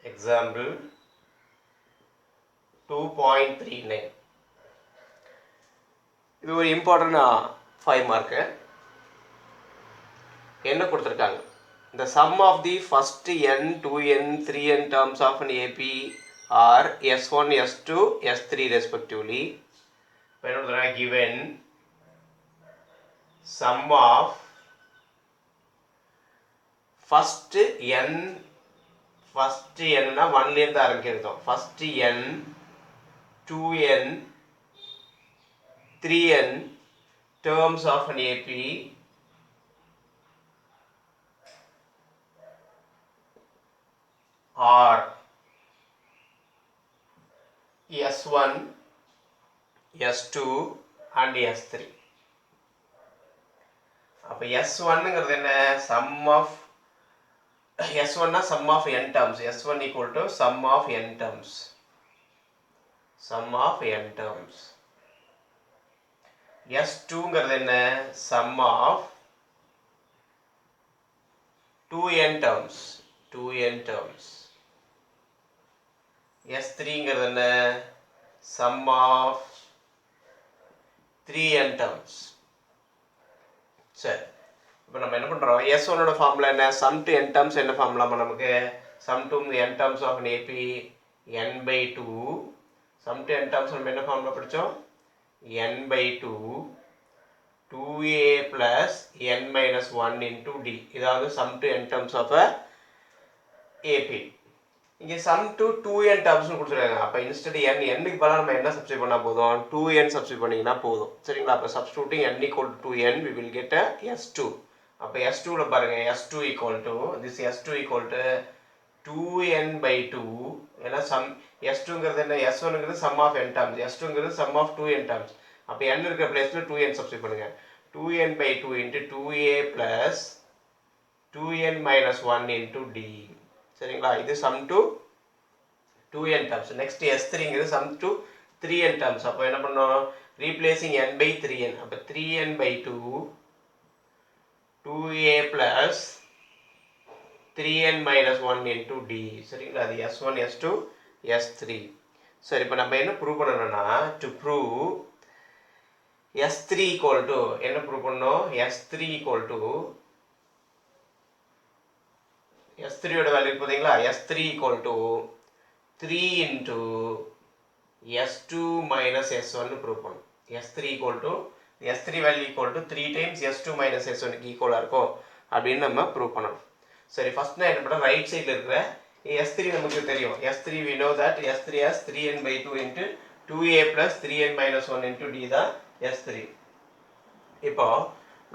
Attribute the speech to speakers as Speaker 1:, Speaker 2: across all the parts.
Speaker 1: Example 2.39. இது ஒரு important 5 mark. என்ன கொடுத்துருக்காங்க? The sum of the first n, 2n, 3n terms of an AP are S1, S2, S3 respectively. Given sum of first n னா 1 ல இருந்து ஆரம்பிக்கிறோம். first n, 2n, 3n terms of an AP are S1, S2 and S3. அப்ப S1ங்கிறது என்ன? sum of S1 னா sum of n terms. S1 equal to sum of n terms. Sum of n terms. S2ங்கிறது என்ன? sum of 2n terms. 2n terms. S3ங்கிறது என்ன? sum of 3n terms. சரி, இப்போ நம்ம என்ன பண்ணுறோம்? S1 ஓட ஃபார்முலா என்ன? sum to n terms என்ன ஃபார்முலாமா நமக்கு? sum to n terms of an AP n by 2. sum to n terms நம்ம என்ன ஃபார்முலா படித்தோம்? n by 2 2a plus n minus 1 into d. இதாவது sum to n terms of a AP. இங்கே sum to 2n terms கொடுத்துருக்காங்க. அப்போ instead n க்கு பதிலாக நம்ம என்ன சப்ஸ்டிட் பண்ணால் போதும்? 2n சப்ஸ்டிட் பண்ணிங்கன்னா போதும். சரிங்களா? அப்போ substituting n equal to 2n we will get a s2. அப்போ s2ல பாருங்க, s2 equal to this s2 equal to 2n by 2. ஏன்னா s2ங்கிறது என்ன? s1ங்கிறது sum of n terms, s2ங்கிறது sum of 2n terms. அப்போ n இருக்கிற பிளேஸ்ல 2n சப்ஸ்டிட் பண்ணுங்க. 2n by 2 into 2a plus 2n minus 1 into d. சரிங்களா? இது sum to 2n terms. next s3ங்கிறது sum to 3n terms. அப்போ என்ன பண்ணோம்? replacing n by 3n. அப்போ 3n by 2 2a plus 3n minus 1 into d. சரிங்களா? அது s1, s2, s3. சரி, இப்போ நம்ம என்ன ப்ரூவ் பண்ணணும்னா, to prove s3 equal to என்ன ப்ரூவ் பண்ணணும்? s3 equal to S3 ஓட வேல்யூ போதீங்களா? S3 equal to 3 into S2 minus S1 prove பண்ணும். S3 equal to S3 value equal to 3 times S2 minus S1 க்கு ஈக்குவலாக இருக்கும் அப்படின்னு நம்ம ப்ரூவ் பண்ணணும். சரி, ஃபர்ஸ்ட் நான் என்ன பண்ணுறேன்? ரைட் சைடில் இருக்கிற S3 நமக்கு தெரியும். S3 we know that S3 has 3n by 2 into 2a plus 3n minus 1 into d தான் S3. இப்போ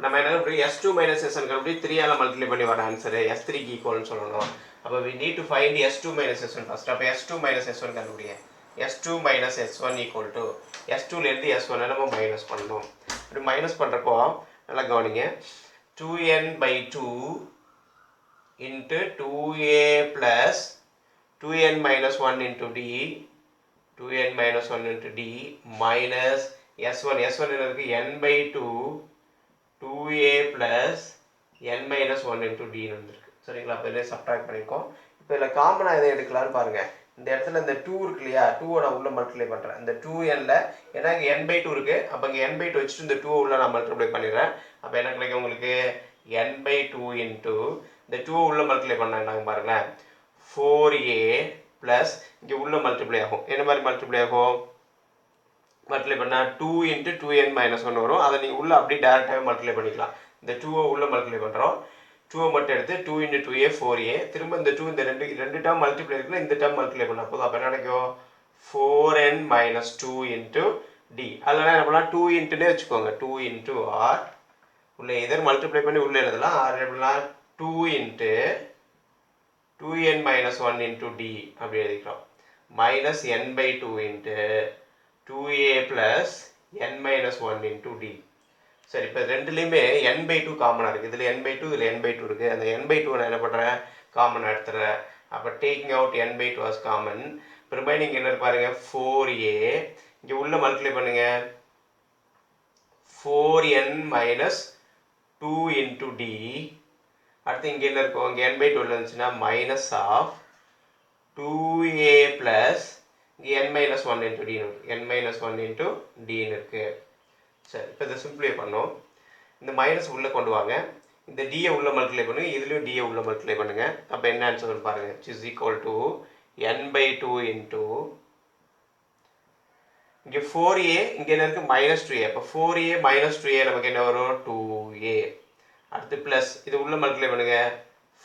Speaker 1: நம்ம என்ன s2 minus s1 கண்டுபிடி 3 ஆல மல்டிப்ளை பண்ணி வர ஆன்சர் s3 க்கு ஈக்குவல்னு சொல்லணும். அப்ப we need to find s2 minus s1 first. அப்ப s2 minus s1 கண்டுபிடிங்க. s2 minus s1 equal to s2 ல இருந்து s1 நம்ம மைனஸ் பண்ணனும். அப்படி மைனஸ் பண்றப்போ நல்லா கவனிங்க. 2n by 2 into 2a plus 2n minus 1 into d 2n minus 1 into d minus s1 என்ன இருக்கு? n by 2 2a plus n minus 1 into d வந்திருக்கு. சரிங்களா? அப்போ இதை சப்ட்ராக்ட் பண்ணியிருக்கோம். இப்போ இதில் காமனாக எதை எடுக்கலான்னு பாருங்க. இந்த இடத்துல இந்த 2 இருக்கு இல்லையா? 2 நான் உள்ள மல்டிப்ளை பண்ணுறேன். இந்த 2nல ஏன்னா இங்கே n by 2 இருக்கு. அப்போ இங்கே n by 2 வச்சுட்டு இந்த 2 உள்ள நான் மல்டிப்ளை பண்ணிடுறேன். அப்போ என்ன கிடைக்கும் உங்களுக்கு? n by 2 into இந்த 2 உள்ள மல்டிப்ளை பண்ணாங்க பாருங்களேன், 4a plus இங்கே உள்ள மல்டிப்ளை ஆகும். என்ன மாதிரி மல்டிப்ளை ஆகும்? மல்டிப்ளை பண்ணால் 2 into 2n minus 1 வரும். அதை நீங்கள் உள்ள அப்படியே டேரெக்டாகவே மல்டிப்ளை பண்ணிக்கலாம். இந்த 2 உள்ள மல்டிப்ளை பண்ணுறோம். 2 மட்டும் எடுத்து 2 into 2a 4a, திரும்ப இந்த 2 இந்த ரெண்டு டேர்ம் மல்டிப்ளை இருக்குல்ல, இந்த டேர்ம் மல்டிப்ளை பண்ணால் போதும். அப்போ என்ன கிடைக்கும்? 4n minus 2 into d. அதனால என்ன பண்ணலாம்? 2 இன்ட்டுனே வச்சுக்கோங்க. 2 into r உள்ள எதர் மல்டிப்ளை பண்ணி உள்ளே எழுதலாம். r எப்படிலாம் 2 into 2n minus 1 into d அப்படி எழுதிக்கிறோம். minus n by 2 into 2a plus n minus 1 into d. சரி, இப்போ ரெண்டுலேயுமே n by 2 காமனாக இருக்குது. இதில் n by 2, இதில் n by 2 இருக்குது. அந்த n by 2 நான் என்ன பண்ணுறேன்? காமனாக எடுத்துறேன். அப்போ taking out n by 2 as common. இப்போ ரிமைனிங் என்ன பாருங்க? 4a. இங்கே உள்ள மல்டிப்ளை பண்ணுங்க. 4n minus 2 into d. அடுத்து இங்கே என்ன இருக்கும்? இங்கே n by 2 இருந்துச்சுன்னா minus of 2a plus n minus 1 into டின்னு n மைனஸ் 1 இன்ட்டு டின்னு இருக்குது. சரி, இப்போ இதை சிம்பிளை பண்ணோம். இந்த மைனஸ் உள்ளே கொண்டு வாங்க, இந்த டியை உள்ளே மல்டிப்ளை பண்ணுங்கள், இதுலேயும் டியை உள்ளே மல்டிப்ளை பண்ணுங்கள். அப்போ என்ன ஆன்சர் பாருங்கள், which is equal to n/2 into இங்கே 4a, இங்கே என்ன இருக்குது -2a. அப்போ 4a - 2a நமக்கு என்ன வரும் 2a. அடுத்து ப்ளஸ் இது உள்ளே மல்டிப்ளை பண்ணுங்கள்,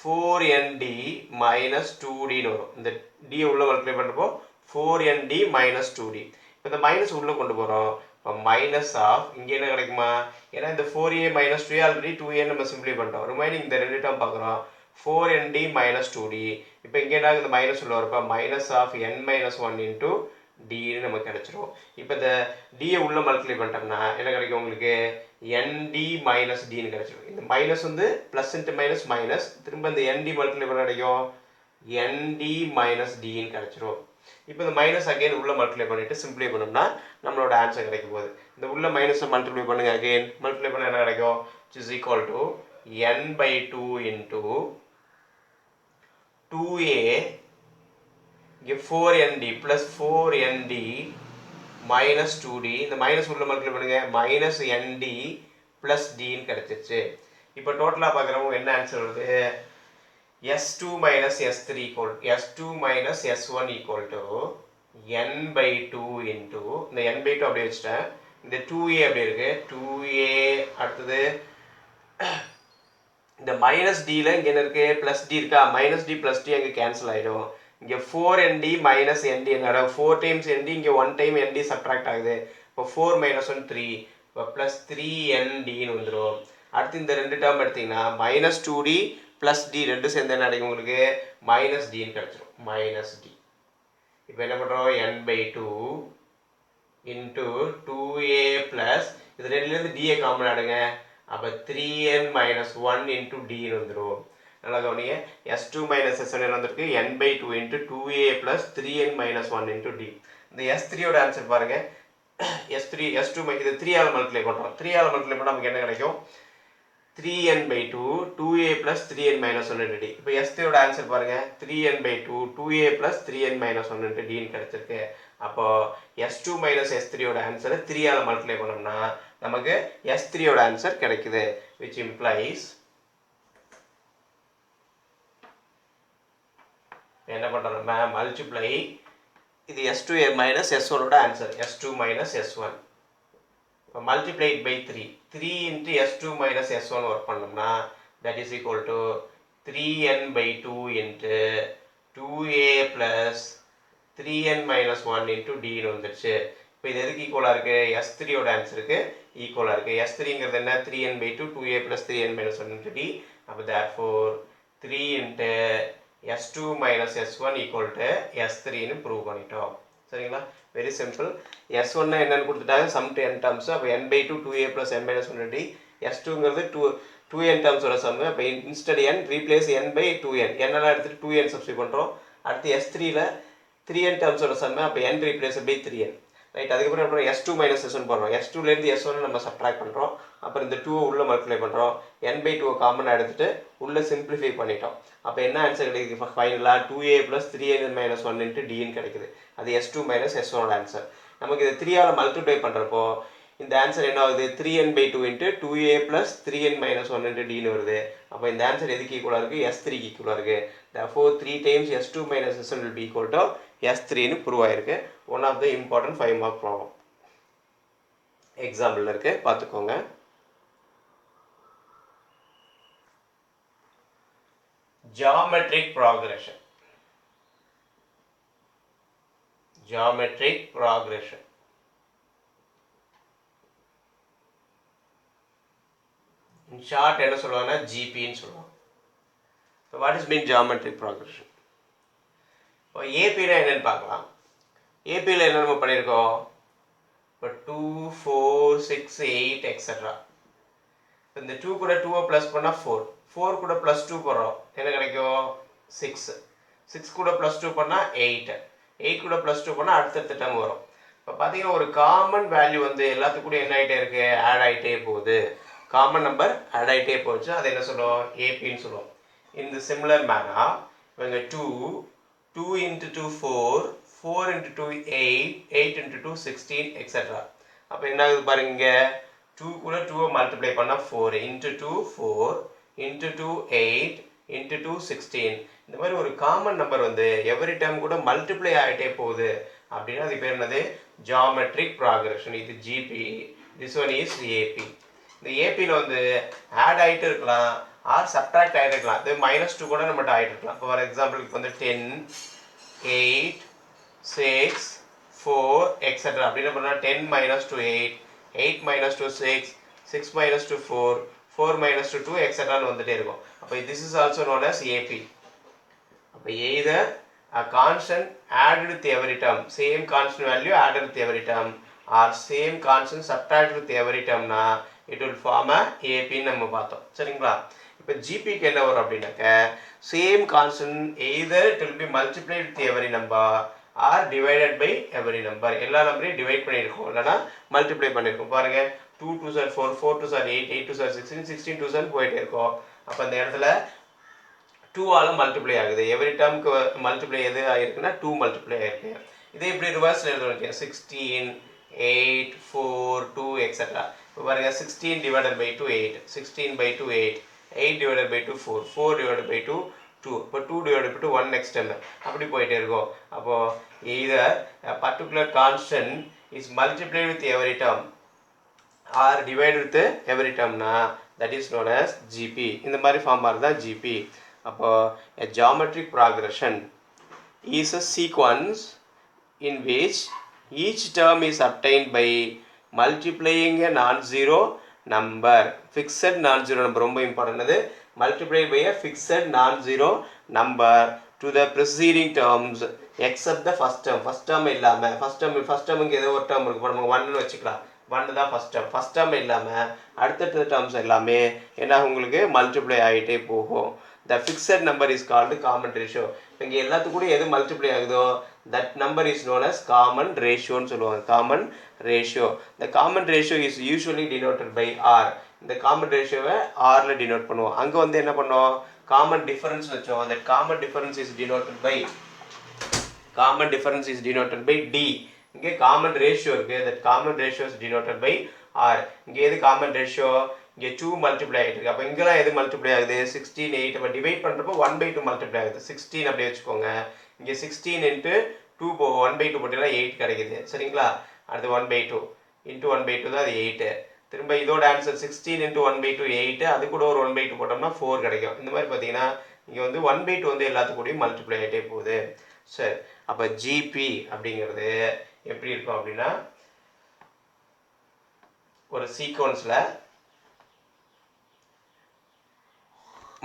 Speaker 1: 4nd - 2dன்னு வரும். இந்த டியை உள்ளே மல்டிப்ளை பண்ணுறப்போ 4nd - 2d. இப்போ இந்த மைனஸ் உள்ளே கொண்டு போகிறோம். இப்போ மைனஸ் ஆஃப் இங்கே என்ன கிடைக்குமா, ஏன்னா இந்த 4a - 2a ஆல்ரெடி 2a நம்ம சிம்பிளை பண்ணிட்டோம். ரிமைனிங் இந்த ரெண்டு டேர்ம் பார்க்குறோம், 4nd - 2d. இப்போ இங்கே என்ன இந்த மைனஸ் உள்ள வரப்போ மைனஸ் ஆஃப் n - 1 இன்ட்டு டின்னு நமக்கு கிடைச்சிரும். இப்போ இந்த டியை உள்ள மல்டிப்ளை பண்ணிட்டோம்னா என்ன கிடைக்கும் உங்களுக்கு, nd - dன்னு கிடைச்சிரும். இந்த மைனஸ் வந்து ப்ளஸ் இன்ட்டு மைனஸ் மைனஸ், திரும்ப இந்த nd மல்டிப்ளை பண்ண கிடைக்கும் nd - dன்னு கிடைச்சிரும். இப்போ இந்த மைனஸ் அகைன் உள்ள மல்டிப்ளை பண்ணிட்டு சிம்பிளை பண்ணோம்னா நம்மளோட ஆன்சர் கிடைக்கும் போது இந்த உள்ள மைனஸை மல்டிப்ளை பண்ணுங்க, அகைன் மல்டிப்ளை பண்ண என்ன கிடைக்கும், which is equal to n/2 into 2a இங்கே 4nd plus 4nd minus 2d. இந்த மைனஸ் உள்ள மல்டிப்ளை பண்ணுங்க, மைனஸ் nd ப்ளஸ் டின்னு கிடைச்சிருச்சு. இப்போ டோட்டலாக பார்க்குறவங்க என்ன ஆன்சர் வருது, s2 minus s3 equal s2 minus s1 equal to n/2 into இந்த n/2 அப்படியே வச்சுட்டேன், இந்த 2a அப்படியே இருக்கு 2a. அடுத்தது இந்த மைனஸ் டியில் இங்கே என்ன இருக்கு ப்ளஸ் டி இருக்கா, மைனஸ் டி ப்ளஸ் டி அங்கே கேன்சல் ஆகிடும். இங்கே 4nd minus nd என்னடா 4 times nd, இங்கே 1 time nd சப்ட்ராக்ட் ஆகுது. இப்போ 4 - 1 3, இப்போ ப்ளஸ் 3ndன்னு வந்துடும். அடுத்து இந்த ரெண்டு டேர்ம் எடுத்திங்கன்னா -2d ப்ளஸ் டி ரெண்டு சேர்ந்து என்ன கிடைக்கும் உங்களுக்கு, மைனஸ் டின்னு கிடச்சிரும், மைனஸ் டி. இப்போ என்ன பண்ணுறோம், n/2 இன்ட்டு 2a ப்ளஸ் இது ரெண்டுலேருந்து டிஏ காமன் ஆடுங்க, அப்போ 3n - 1 இன்ட்டு டின்னு வந்துடும். நல்லா கவனிங்க, s2 - s1 என்ன வந்திருக்கு, n/2 into 2a plus 3n - 1 into D. இந்த s3யோட ஆன்சர் பாருங்கள், s2 இது 3ஆல் மல்டிப்ளை பண்ணுறோம், 3ஆல் மல்டிப்ளை பண்ணால் நமக்கு என்ன கிடைக்கும், 3n/2 2a plus 3n - 1 into d. இப்போ s3யோட ஆன்சர் பாருங்கள், 3n/2 2a plus 3n - 1 into dன்னு கிடைச்சிருக்கு. அப்போ s2 - s3யோட ஆன்சரை 3ஆல் மல்டிப்ளை பண்ணோம்னா நமக்கு s3யோட ஆன்சர் கிடைக்குது, which implies என்ன பண்ணுறோம் நம்ம மல்டிப்ளை, இது s2 - s1ஓட ஆன்சர் s2 - s1. இப்போ multiply it by 3 into s2 minus s1 work பண்ணோம்னா that is equal to 3n/2 into 2a plus 3n minus 1 into dன்னு வந்துடுச்சு. இப்போ இது எதுக்கு ஈக்குவலாக இருக்குது, s3யோட ஆன்சருக்கு ஈக்குவலாக இருக்குது. s3ங்கிறது என்ன, 3n/2 2a plus 3n minus 1 into d. அப்போ therefore 3 into s2 minus s1 equal to s3ன்னு ப்ரூவ் பண்ணிட்டோம். சரிங்களா, வெரி சிம்பிள். s1 என்னன்னு கொடுத்துட்டாங்க, சம் டு n டேர்ம்ஸ். அப்போ n/2 2a plus n minus 1 d. s2ங்கிறது 2n டேர்ம்ஸோட சம்மு. அப்போ இன்ஸ்டட் n ரீப்ளேஸ் n/2n, என்னெல்லாம் எடுத்துகிட்டு 2n சப்ஸ்டிட் பண்ணுறோம். அடுத்து s3ல 3n டேர்ம்ஸோட சம்மு, அப்போ n replace by 3n. Right, அதுக்கப்புறம் அப்புறம் s2 minus s1 போடுறோம். s2லேருந்து s1 நம்ம சப்ட்ராக்ட் பண்ணுறோம். அப்புறம் இந்த 2 உள்ளே மல்டிப்ளை பண்ணுறோம், n/2 காமனாக எடுத்துகிட்டு உள்ளே சிம்பிளிஃபை பண்ணிட்டோம். அப்போ என்ன ஆன்சர் கிடைக்குது ஃபைனலாக, 2a plus 3n minus 1 into dன்னு கிடைக்குது. அது s2 minus s1ஓட ஆன்சர். நமக்கு இது 3ஆல் மல்டிப்ளை பண்ணுறப்போ இந்த ஆன்சர் என்ன ஆகுது, 3n/2 into 2a plus 3n minus 1 into dன்னு வருது. அப்போ இந்த ஆன்சர் எதுக்கு ஈக்குவலாக இருக்குது, s3க்கு ஈக்குவலாக இருக்குது. therefore 3 times s2 minus s1 will be equal to s3ன்னு ப்ரூவ் ஆயிருக்கு. One of the important 5 mark problem எக்ஸாம்பிளில் இருக்குது, பார்த்துக்கோங்க. Geometric progression. Geometric progression. In short என்ன சொல்லுவாங்கன்னா GPன்னு சொல்லுவாங்க. So what is mean geometric progression? இப்போ APனா என்னன்னு பார்க்கலாம். APல என்ன நம்ம பண்ணியிருக்கோம், இப்போ 2 4 6 8 எக்ஸெட்ரா. இந்த 2 கூட 2 ப்ளஸ் பண்ணால் 4, 4 கூட ப்ளஸ் 2 போடுறோம், என்ன கிடைக்கும் 6, 6 கூட ப்ளஸ் 2 பண்ணால் 8, 8 கூட ப்ளஸ் 2 பண்ணால் அடுத்தடுத்த டேர்ம் வரும். இப்போ பார்த்தீங்கன்னா ஒரு காமன் வேல்யூ வந்து எல்லாத்துக்கும் கூட என்ன ஆகிட்டே இருக்குது, ஆட் ஆகிட்டே போகுது. காமன் நம்பர் ஆட் ஆகிட்டே போச்சு, அதை என்ன சொல்லுவோம், ஏபின்னு சொல்லுவோம். இந்த சிமிலர் மேனா இவங்க 2 2 into 2 4, 4 into 2 8, 8 into 2 16 etc. அப்போ என்ன ஆகுது பாருங்க, 2 கூட 2 மல்டிப்ளை பண்ணால் 4 into 2 4 into 2 8 into 2 16. இந்த மாதிரி ஒரு காமன் நம்பர் வந்து எவ்ரி டைம் கூட மல்டிப்ளை ஆகிட்டே போகுது அப்படின்னா அது பேர் என்னது, ஜியாமெட்ரிக் ப்ராக்ரஷன். இது GP, this one is AP. இந்த ஏபியில் வந்து ஆட் ஆகிட்டு இருக்கலாம் ஆர் சப்ட்ராக்ட் ஆகிட்டு இருக்கலாம். இது -2 கூட நம்மகிட்ட ஆகிட்டு இருக்கலாம். இப்போ ஃபார் எக்ஸாம்பிள் இப்போ வந்து 10 8 6 4 எக்ஸெட்ரா அப்படின்னு பண்ணால் 10 minus 2 8, 8 minus 2 6, 6 minus 2 4, 4 minus 2 2 எக்ஸெட்ரான்னு வந்துட்டே இருக்கும். அப்போ this is also known as AP. அப்போ either a constant added with every term, same constant value added with every term, or same constant subtracted with every term na it will form a AP நம்ம பார்த்தோம். சரிங்களா? இப்போ GPக்கு என்ன வரும் அப்படின்னாக்க same constant either it will be multiplied with every number or divided by every number. எல்லா நம்பரையும் divide பண்ணியிருக்கோம் இல்லைனா மல்டிப்ளை பண்ணியிருக்கோம். பாருங்க 2 2s are 4, 4 2s are 8, 8 2s are 16, 16 2s are போயிட்டே இருக்கும். அப்போ அந்த இடத்துல 2 ஆல மல்டிப்ளை ஆகுது. எவ்ரி டேர்முக்கு மல்டிப்ளை எது ஆகிருக்குன்னா 2 மல்டிப்ளை ஆகிருக்கு. இதே இப்படி ரிவர்ஸில் எழுதுறோம் 16 8 4 2 எக்ஸெட்ரா. இப்போ பாருங்க 16 divided by 2 8, 16 by 2 8, 8 divided by 2 4, 4 divided by 2 2, இப்போ 2 divided by 2 1 next term அப்படி போயிட்டே இருக்கும். அப்போது either a particular constant is multiplied with every term or divided with every term na that is known as GP. இந்த மாதிரி form மாதிரி தான் GP. அப்போ a geometric progression is a sequence in which each term is obtained by multiplying a non-zero number. Fixed non-zero number ரொம்ப important. அது multiplied by a fixed non-zero number to the preceding terms except the first term. first term இல்லாமல் first term இங்கே ஏதோ ஒரு term இருக்கு, இப்போ நம்ம 1ன்னு வச்சுக்கலாம். 1 தான் first term இல்லாமல் அடுத்தடுத்த terms எல்லாமே என்ன உங்களுக்கு மல்டிப்ளை ஆகிட்டே போகும். The fixed number is called common ratio. இப்போ இங்கே எல்லாத்துக்கூட எது மல்டிப்ளை ஆகுதோ that number is known as common ratio ன்னு சொல்லுவாங்க. common ratio. The common ratio is usually denoted by R. இந்த common ratio-வை Rல denote பண்ணுவோம். அங்கே வந்து என்ன பண்ணோம், common difference வச்சோம். that common difference is denoted by D. இங்கே common ratio இருக்கு, that common ratio is denoted by R. இங்கே எது common ratio, இங்கே 2 மல்டிப்ளை ஆகிட்டு இருக்கு. அப்போ இங்கெல்லாம் எது மல்டிப்ளை ஆகுது, 16 8. அப்போ டிவைட் பண்ணுறப்போ 1/2 மல்டிப்ளை ஆகுது. 16 அப்படியே வச்சுக்கோங்க. இங்கே 16 into 2 1/2 போட்டிங்கன்னா 8 கிடைக்குது. சரிங்களா? அடுத்து 1/2 into 1/2 தான் அது 8. திரும்ப இதோட ஆன்சர் 16 into 1/2 8, அது கூட ஒரு 1/2 போட்டோம்னா 4 கிடைக்கும். இந்த மாதிரி பார்த்தீங்கன்னா இங்கே வந்து 1/2 வந்து எல்லாத்துக்கூடையும் மல்டிப்ளை ஆகிட்டே போகுது. சரி, அப்போ ஜிபி அப்படிங்கிறது எப்படி இருக்கும் அப்படின்னா ஒரு சீக்வன்ஸில்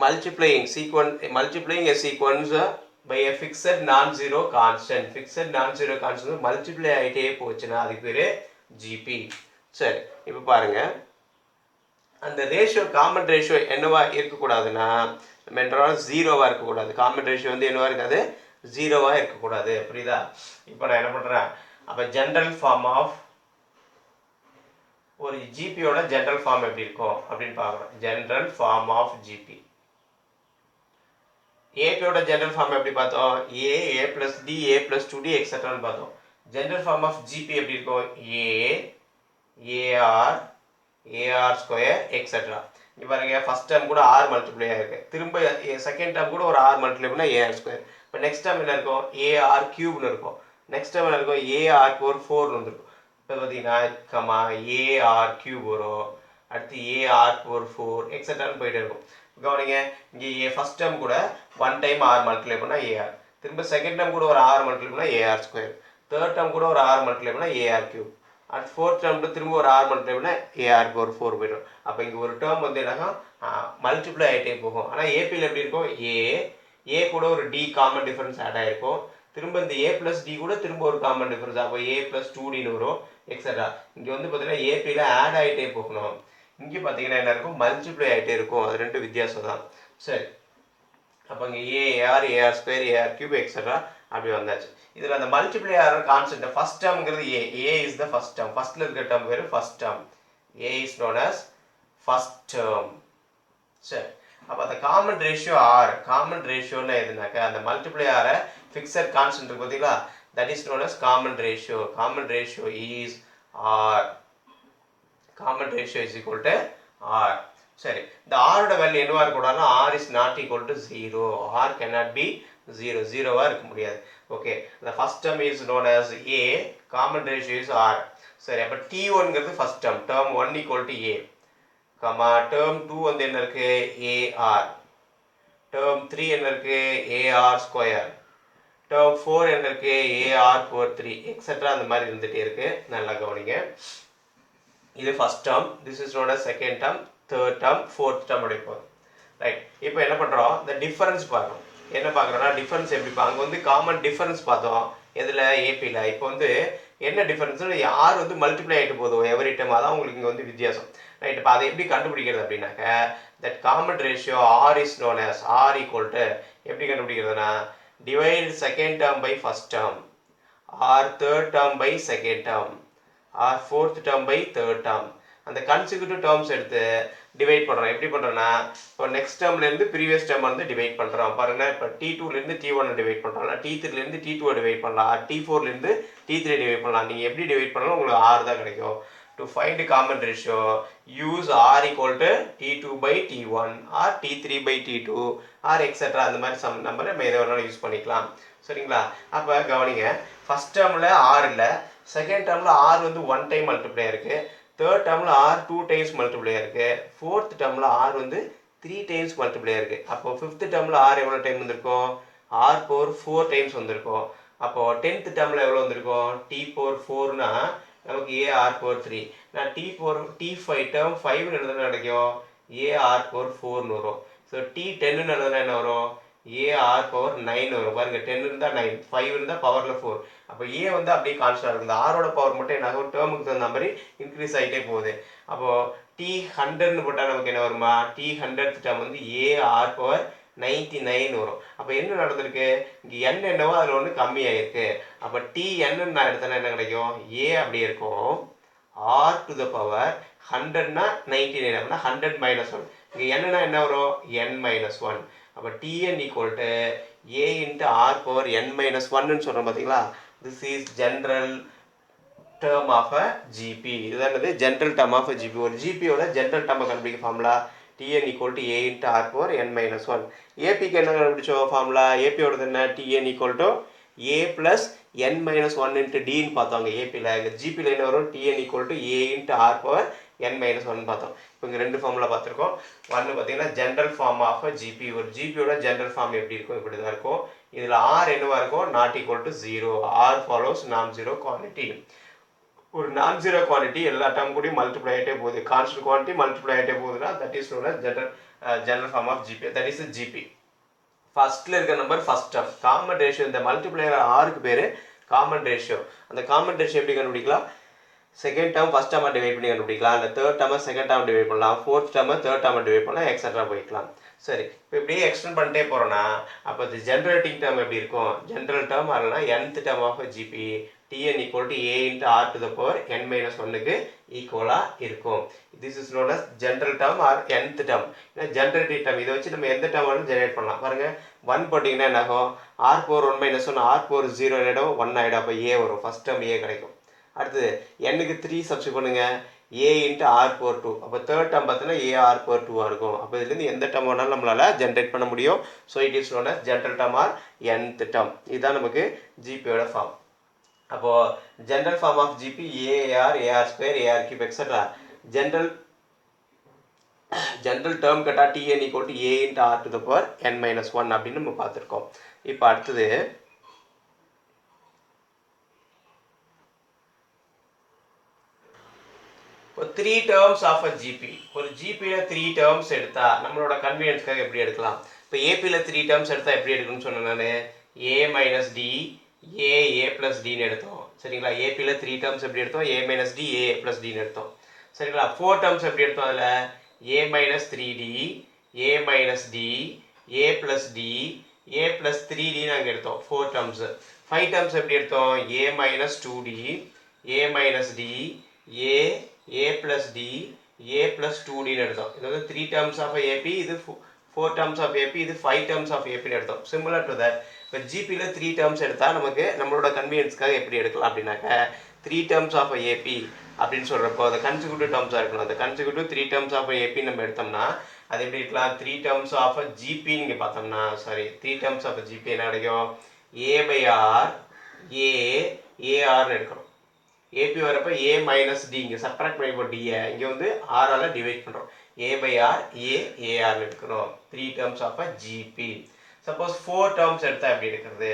Speaker 1: multiplying a sequence by a fixed non-zero constant. fixed non-zero constant multiply ஆகிட்டே போச்சுன்னா அதுக்கு பேர் ஜிபி. சரி, இப்போ பாருங்க அந்த ரேஷியோ காமன் ரேஷியோ என்னவா இருக்கக்கூடாதுன்னா நம்ம என்றாலும் ஜீரோவாக இருக்கக்கூடாது. காமன் ரேஷியோ வந்து என்னவா இருக்காது, ஜீரோவாக இருக்கக்கூடாது. புரியுதா? இப்போ நான் என்ன பண்ணுறேன், அப்போ ஜென்ரல் ஃபார்ம் ஆஃப் ஒரு ஜிபியோட ஜென்ரல் ஃபார்ம் எப்படி இருக்கும் அப்படின்னு பார்க்குறோம். General form of GP. ஏபியோட ஜென்ரல் ஃபார்ம் எப்படி பார்த்தோம், A plus D, A plus 2D எக்ஸெட்ரான்னு பார்த்தோம். ஜென்ரல் ஃபார்ம் ஆஃப் ஜிபி எப்படி இருக்கும், ஏஆர் ஸ்கொயர் எக்ஸெட்ரா. இங்கே பாருங்க ஃபர்ஸ்ட் டேர்ம் கூட ஆர் மல்டிப்ளை ஆகிருக்கு, திரும்ப செகண்ட் டேர்ம் கூட ஒரு ஆர் மல்டிப்ளை பண்ணால் ஏஆர் ஸ்கொயர். இப்போ நெக்ஸ்ட் டேர்ம் என்ன இருக்கும், ஏஆர் கியூப்னு இருக்கும். நெக்ஸ்ட் டேர்ம் என்ன இருக்கும், ஏஆர் பவர் 4னு வந்துருக்கும். இப்போ பார்த்தீங்கன்னா ஏஆர் கியூப் வரும், அடுத்து ஏஆர் பவர் 4 எக்ஸெட்ரான்னு போயிட்டே இருக்கும். கவனிங்க, இங்கே ஃபர்ஸ்ட் டேர்ம் கூட 1 டைம் ஆர் மல்டிப்ளை பண்ணால் ஏஆர், திரும்ப செகண்ட் டேர்ம் கூட ஒரு ஆர் மல்டிப்ளை பண்ணால் ஏஆர் ஸ்கொயர், தேர்ட் டேர்ம் கூட ஒரு ஆர் மல்டிப்ளை பண்ணால் ஏஆர் கியூப், அடுத்து ஃபோர்த் டேர்ம் திரும்ப ஒரு ஆர் மல்டிப்ளை பண்ணால் ஏஆர் பவர் 4 போய்டும். அப்போ இங்கே ஒரு டேர்ம் வந்து என்னன்னா மல்டிப்ளை ஆகிட்டே போகும். ஆனால் ஏபியில் எப்படி இருக்கும், ஏ கூட ஒரு டி காமன் டிஃபரன்ஸ் ஆட் ஆகிருக்கும், திரும்ப இந்த ஏ ப்ளஸ் டி கூட திரும்ப ஒரு காமன் டிஃபரன்ஸ், அப்போ ஏ ப்ளஸ் 2Dன்னு வரும் எக்ஸெட்ரா. இங்கே வந்து பார்த்தீங்கன்னா ஏபியில் ஆட் ஆகிட்டே போகணும். இங்கே பார்த்தீங்கன்னா என்ன இருக்கும், மல்டிப்ளை ஆகிட்டே இருக்கும். அது ரெண்டு வித்தியாசம் தான். சரி, அப்போ இங்கே AR square, AR cube etcetera அப்படி வந்தாச்சு. இதில் அந்த மல்டிப்ளை ஆகிற கான்செப்ட் ஃபர்ஸ்ட் டேர்ம்ங்கிறது A is the first term. ஃபர்ஸ்ட்டில் இருக்கிற டேர்ம் பேர் first term. A is known as first term. சரி, அப்போ அந்த காமன் ரேஷியோ ஆர், காமன் ரேஷியோன்னு எதுனாக்கா அந்த மல்டிப்ளை ஆரை ஃபிக்ஸட் கான்ஸ்டன்ட் இருக்கு பார்த்தீங்களா, that is known as common ratio. Common ratio is R. Common ratio is equal to R. சரி, இந்த ஆரோட வேல்யூ என்னவா இருக்கக்கூடாதுன்னா R is not equal to 0. R cannot be 0, 0வா இருக்க முடியாது. Okay, the first term is known as A, common ratio is R. சரி, அப்போ T1ங்கிறது first term, term 1 equal to A, comma term 2 வந்து என்ன இருக்கு AR, term 3 என்ன இருக்கு AR square, term 4 என்ன இருக்கு AR power 3, etc. அந்த மாதிரி இருந்துட்டே இருக்கு. நல்லா கவனிங்க. இது first term, this is known as second term, third term, fourth term அப்படிப்போம். ரைட், இப்போ என்ன பண்ணுறோம், இந்த டிஃபரன்ஸ் பார்க்கணும். என்ன பார்க்குறோன்னா டிஃபரன்ஸ் எப்படி அங்கே வந்து காமன் டிஃபரன்ஸ் பார்த்தோம் எதில் ஏபியில். இப்போ வந்து என்ன டிஃபரன்ஸ்னு ஆர் வந்து மல்டிப்ளை ஆகிட்டு போதும் எவரி டைம், அதான் உங்களுக்கு இங்கே வந்து வித்தியாசம். ரைட், இப்போ அதை எப்படி கண்டுபிடிக்கிறது அப்படின்னாக்க that common ratio R is known as R equal to எப்படி கண்டுபிடிக்கிறதுனா divide second term by first term, or third term by second term, or fourth term by third term. அந்த கன்சிக்யூட்டிவ் டேர்ம்ஸ் எடுத்து divide பண்ணுறோம். எப்படி பண்ணுறோன்னா இப்போ next டேர்ம்லேருந்து previous term வந்து டிவைட் பண்ணுறோம் பாருங்கள். இப்போ T2லேருந்து T1 டிவைட் பண்ணுறோம், T3லேருந்து T2 டிவைட் பண்ணலாம், T4லேருந்து T3 டிவைட் பண்ணலாம். நீங்கள் எப்படி டிவைட் பண்ணாலும் உங்களுக்கு ஆர் தான் கிடைக்கும். To find common ratio use r equal to T2 by T1 or T3 by T2 or et cetera அந்த மாதிரி சம் நம்பர் நம்ம எதை வேணாலும் யூஸ் பண்ணிக்கலாம். சரிங்களா? அப்போ கவனிங்க, ஃபஸ்ட் டேர்மில் ஆர் இல்லை, செகண்ட் டேர்மில் ஆர் வந்து 1 டைம் மல்டிப்ளை இருக்குது, தேர்ட் டேர்மில் ஆர் 2 டைம்ஸ் மல்டிப்ளை இருக்குது, ஃபோர்த் டேர்மில் ஆர் வந்து 3 டைம்ஸ் மல்டிப்ளை இருக்குது. அப்போது ஃபிஃப்த் டேர்மில் ஆர் எவ்வளோ டைம் வந்திருக்கும், ஆர் பவர் 4 டைம்ஸ் வந்திருக்கும். அப்போது 10th டேர்மில் எவ்வளோ வந்திருக்கும், டி பவர் 4னா நமக்கு ஏ ஆர் பவர் 3. நான் T5 டேர்ம் 5ன்னு எழுதுனா கிடைக்கும் ஏ ஆர் பவர் 4ன்னு வரும். ஸோ T10ன்னு எழுதுனா என்ன வரும், ஏ ஆர் பவர் 9 வரும். பாருங்க, 10 இருந்தால் 9, 5 இருந்தால் பவரில் 4. அப்போ ஏ வந்து அப்படியே கான்ஸ்டன்ட் இருக்கும். இந்த ஆரோட பவர் மட்டும் என்ன ஆகும், டேர்முக்கு தகுந்த மாதிரி இன்க்ரீஸ் ஆகிட்டே போகுது. அப்போது T100ன்னு போட்டால் நமக்கு என்ன வருமா, T100th டேர்ம் வந்து ஏ ஆர் பவர் 99 வரும். அப்போ என்ன நடந்திருக்கு, இங்கே n என்னவோ அதில் ஒன்று கம்மியாயிருக்கு. அப்போ Tn நான் எடுத்தேன்னா என்ன கிடைக்கும், ஏ அப்படியே இருக்கும், ஆர் டு த பவர் 100னா 99 அப்படின்னா 100 மைனஸ் 1. இங்கே என்னன்னா என்ன வரும், n மைனஸ் 1. அப்போ Tn equal to A into R power n minus 1ன்னு சொல்கிறோம் பார்த்தீங்களா. This is general term of a GP. இதுதான் என்னது, general term of a GP. ஒரு ஜிபியோட ஜென்ரல் டேர்மை கண்டுபிடிக்க formula Tn equal to A into R power n minus 1. ஏபிக்கு என்ன கண்டுபிடிச்சோம் ஃபார்முலா, ஏபியோடது என்ன, Tn equal to A plus n minus 1 into டின்னு பார்த்தோம். ஏபியில் ஜிபியில் என்ன வரும், Tn equal to A into R power n minus 1 பார்த்தோம். இப்போ இங்கே ரெண்டு ஃபார்முலா பார்த்துருக்கோம். ஒன்று பார்த்தீங்கன்னா general form of a GP. ஒரு ஜிபியோட ஜென்ரல் ஃபார்ம் எப்படி இருக்கும், இப்படி தான் இருக்கும். இதில் ஆர் என்னவா இருக்கும், not equal to 0. R follows non zero quantity. ஒரு நான் ஜீரோ குவான்டிட்டி எல்லா டேர்ம் கூடயும் மல்டிப்ளை ஆகிட்டே போகுது, கான்ஸ்டன்ட் குவான்டிட்டி மல்டிப்ளை ஆகிட்டே போகுதுன்னா that is known as general form of GP. That is GP. ஃபர்ஸ்ட்ல இருக்க number first term. Common ratio, இந்த மல்டிப்ளையர் ஆருக்கு பேர் காமன் ரேஷியோ. அந்த காமன் ரேஷியோ எப்படி கண்டுபிடிக்கலாம், செகண்ட் டேர்ம் ஃபர்ஸ்ட் டேர்மை டிவைட் பண்ணி கண்டுபிடிக்கலாம், இல்லை தேர்ட் டேர்மை செகண்ட் டேர்ம் டிவைட் பண்ணலாம், ஃபோர்த் டேர்மை தேர்ட் டேர்மை டிவைட் பண்ணலாம், எக்ஸெட்ரா போய்க்கலாம். சரி, இப்போ இப்படியே எக்ஸ்டெண்ட் பண்ணிட்டே போகிறோன்னா அப்போ இது ஜென்ரேட்டிங் டேர்ம் எப்படி இருக்கும், ஜென்ரல் டேர்ம் இல்லைனா nth term of GP Tn equal to A into r to the power n minus 1க்கு ஈக்குவலாக இருக்கும். This is known as general term or nth term. ஏன்னா ஜென்ரேட்டிவ் டேர்ம், இதை வச்சு நம்ம எந்த டேர்ம் வேணும் ஜெனரேட் பண்ணலாம். பாருங்கள், 1 போட்டிங்கன்னா என்ன ஆகும், r power 1 minus 1 r power 0 ஆகிடும், 1 ஆகிடும். அப்போ ஏ வரும், ஃபஸ்ட் டேர்ம் ஏ கிடைக்கும். அடுத்தது n-க்கு 3 சப்ஸ்டிட் பண்ணுங்க, ஏ இன்ட்டு ஆர் பவர் 2. அப்போ தேர்ட் டேர்ம் பார்த்தீங்கன்னா ஏ ஆர் பவர் 2 இருக்கும். அப்போ இதுலேருந்து எந்த டேர்ம் வேணாலும் நம்மளால் ஜென்ரேட் பண்ண முடியும். So it is known as general term or nth term. இதுதான் நமக்கு ஜிபியோட ஃபார்ம். அப்போது general form of GP a r, a r square, AR cube et cetera. General term கேட்டால் Tn equal to A into r to the power n minus 1 அப்படின்னு நம்ம பார்த்துருக்கோம். இப்போ அடுத்தது ஒரு 3 டேர்ம்ஸ் ஆஃப் அ ஜிபி. ஒரு ஜிபியில் 3 டேர்ம்ஸ் எடுத்தால் நம்மளோட கன்வீனியன்ஸ்க்காக எப்படி எடுக்கலாம். இப்போ ஏபியில் 3 டேர்ம்ஸ் எடுத்தால் எப்படி எடுக்கணும்னு சொன்னேன் நான், ஏ மைனஸ் டி, ஏ ப்ளஸ் டின்னு எடுத்தோம். சரிங்களா? ஏபியில் 3 டேர்ம்ஸ் எப்படி எடுத்தோம், ஏ மைனஸ் டி, ஏ ப்ளஸ் டின்னு எடுத்தோம். சரிங்களா? 4 டேர்ம்ஸ் எப்படி எடுத்தோம், அதில் ஏ minus 3டி, A minus D, A plus D, A plus 3டின்னு நாங்கள் எடுத்தோம் 4 டேர்ம்ஸு. 5 டேர்ம்ஸ் எப்படி எடுத்தோம், ஏ minus 2டி, A minus D, A plus D, A plus 2டின்னு எடுத்தோம். இது வந்து 3 டேர்ம்ஸ் ஆஃப் ஏபி, இது 4 terms of AP, இது 5 terms of AP னு எடுத்தோம். Similar to that, இப்போ GPல 3 terms எடுத்தா நமக்கு நம்மளோட கன்வீனியன்ஸ்க்காக எப்படி எடுக்கலாம் அப்படின்னாக்க 3 terms of AP அப்படின்னு சொல்கிறப்போ அது கன்சிக்யூட்டிவ் டேர்ம்ஸாக இருக்கணும். அந்த கன்சிக்யூட்டிவ் 3 terms of AP நம்ம எடுத்தோம்னா அது எப்படி இருக்கலாம்? 3 terms of GP நீங்கள் பார்த்தோம்னா 3 terms of GP என்ன கிடைக்கும்? A by R ARன்னு எடுக்கணும். AP வரப்போ A minus D இங்கே சப்ராக்ட் பண்ணி போட்டு D இங்கே வந்து ஆரால் டிவைட் பண்ணுறோம். A by R ARன்னு எடுக்கணும். 3 terms of GP. Suppose 4 terms எடுத்தா எப்படி எடுக்கிறது?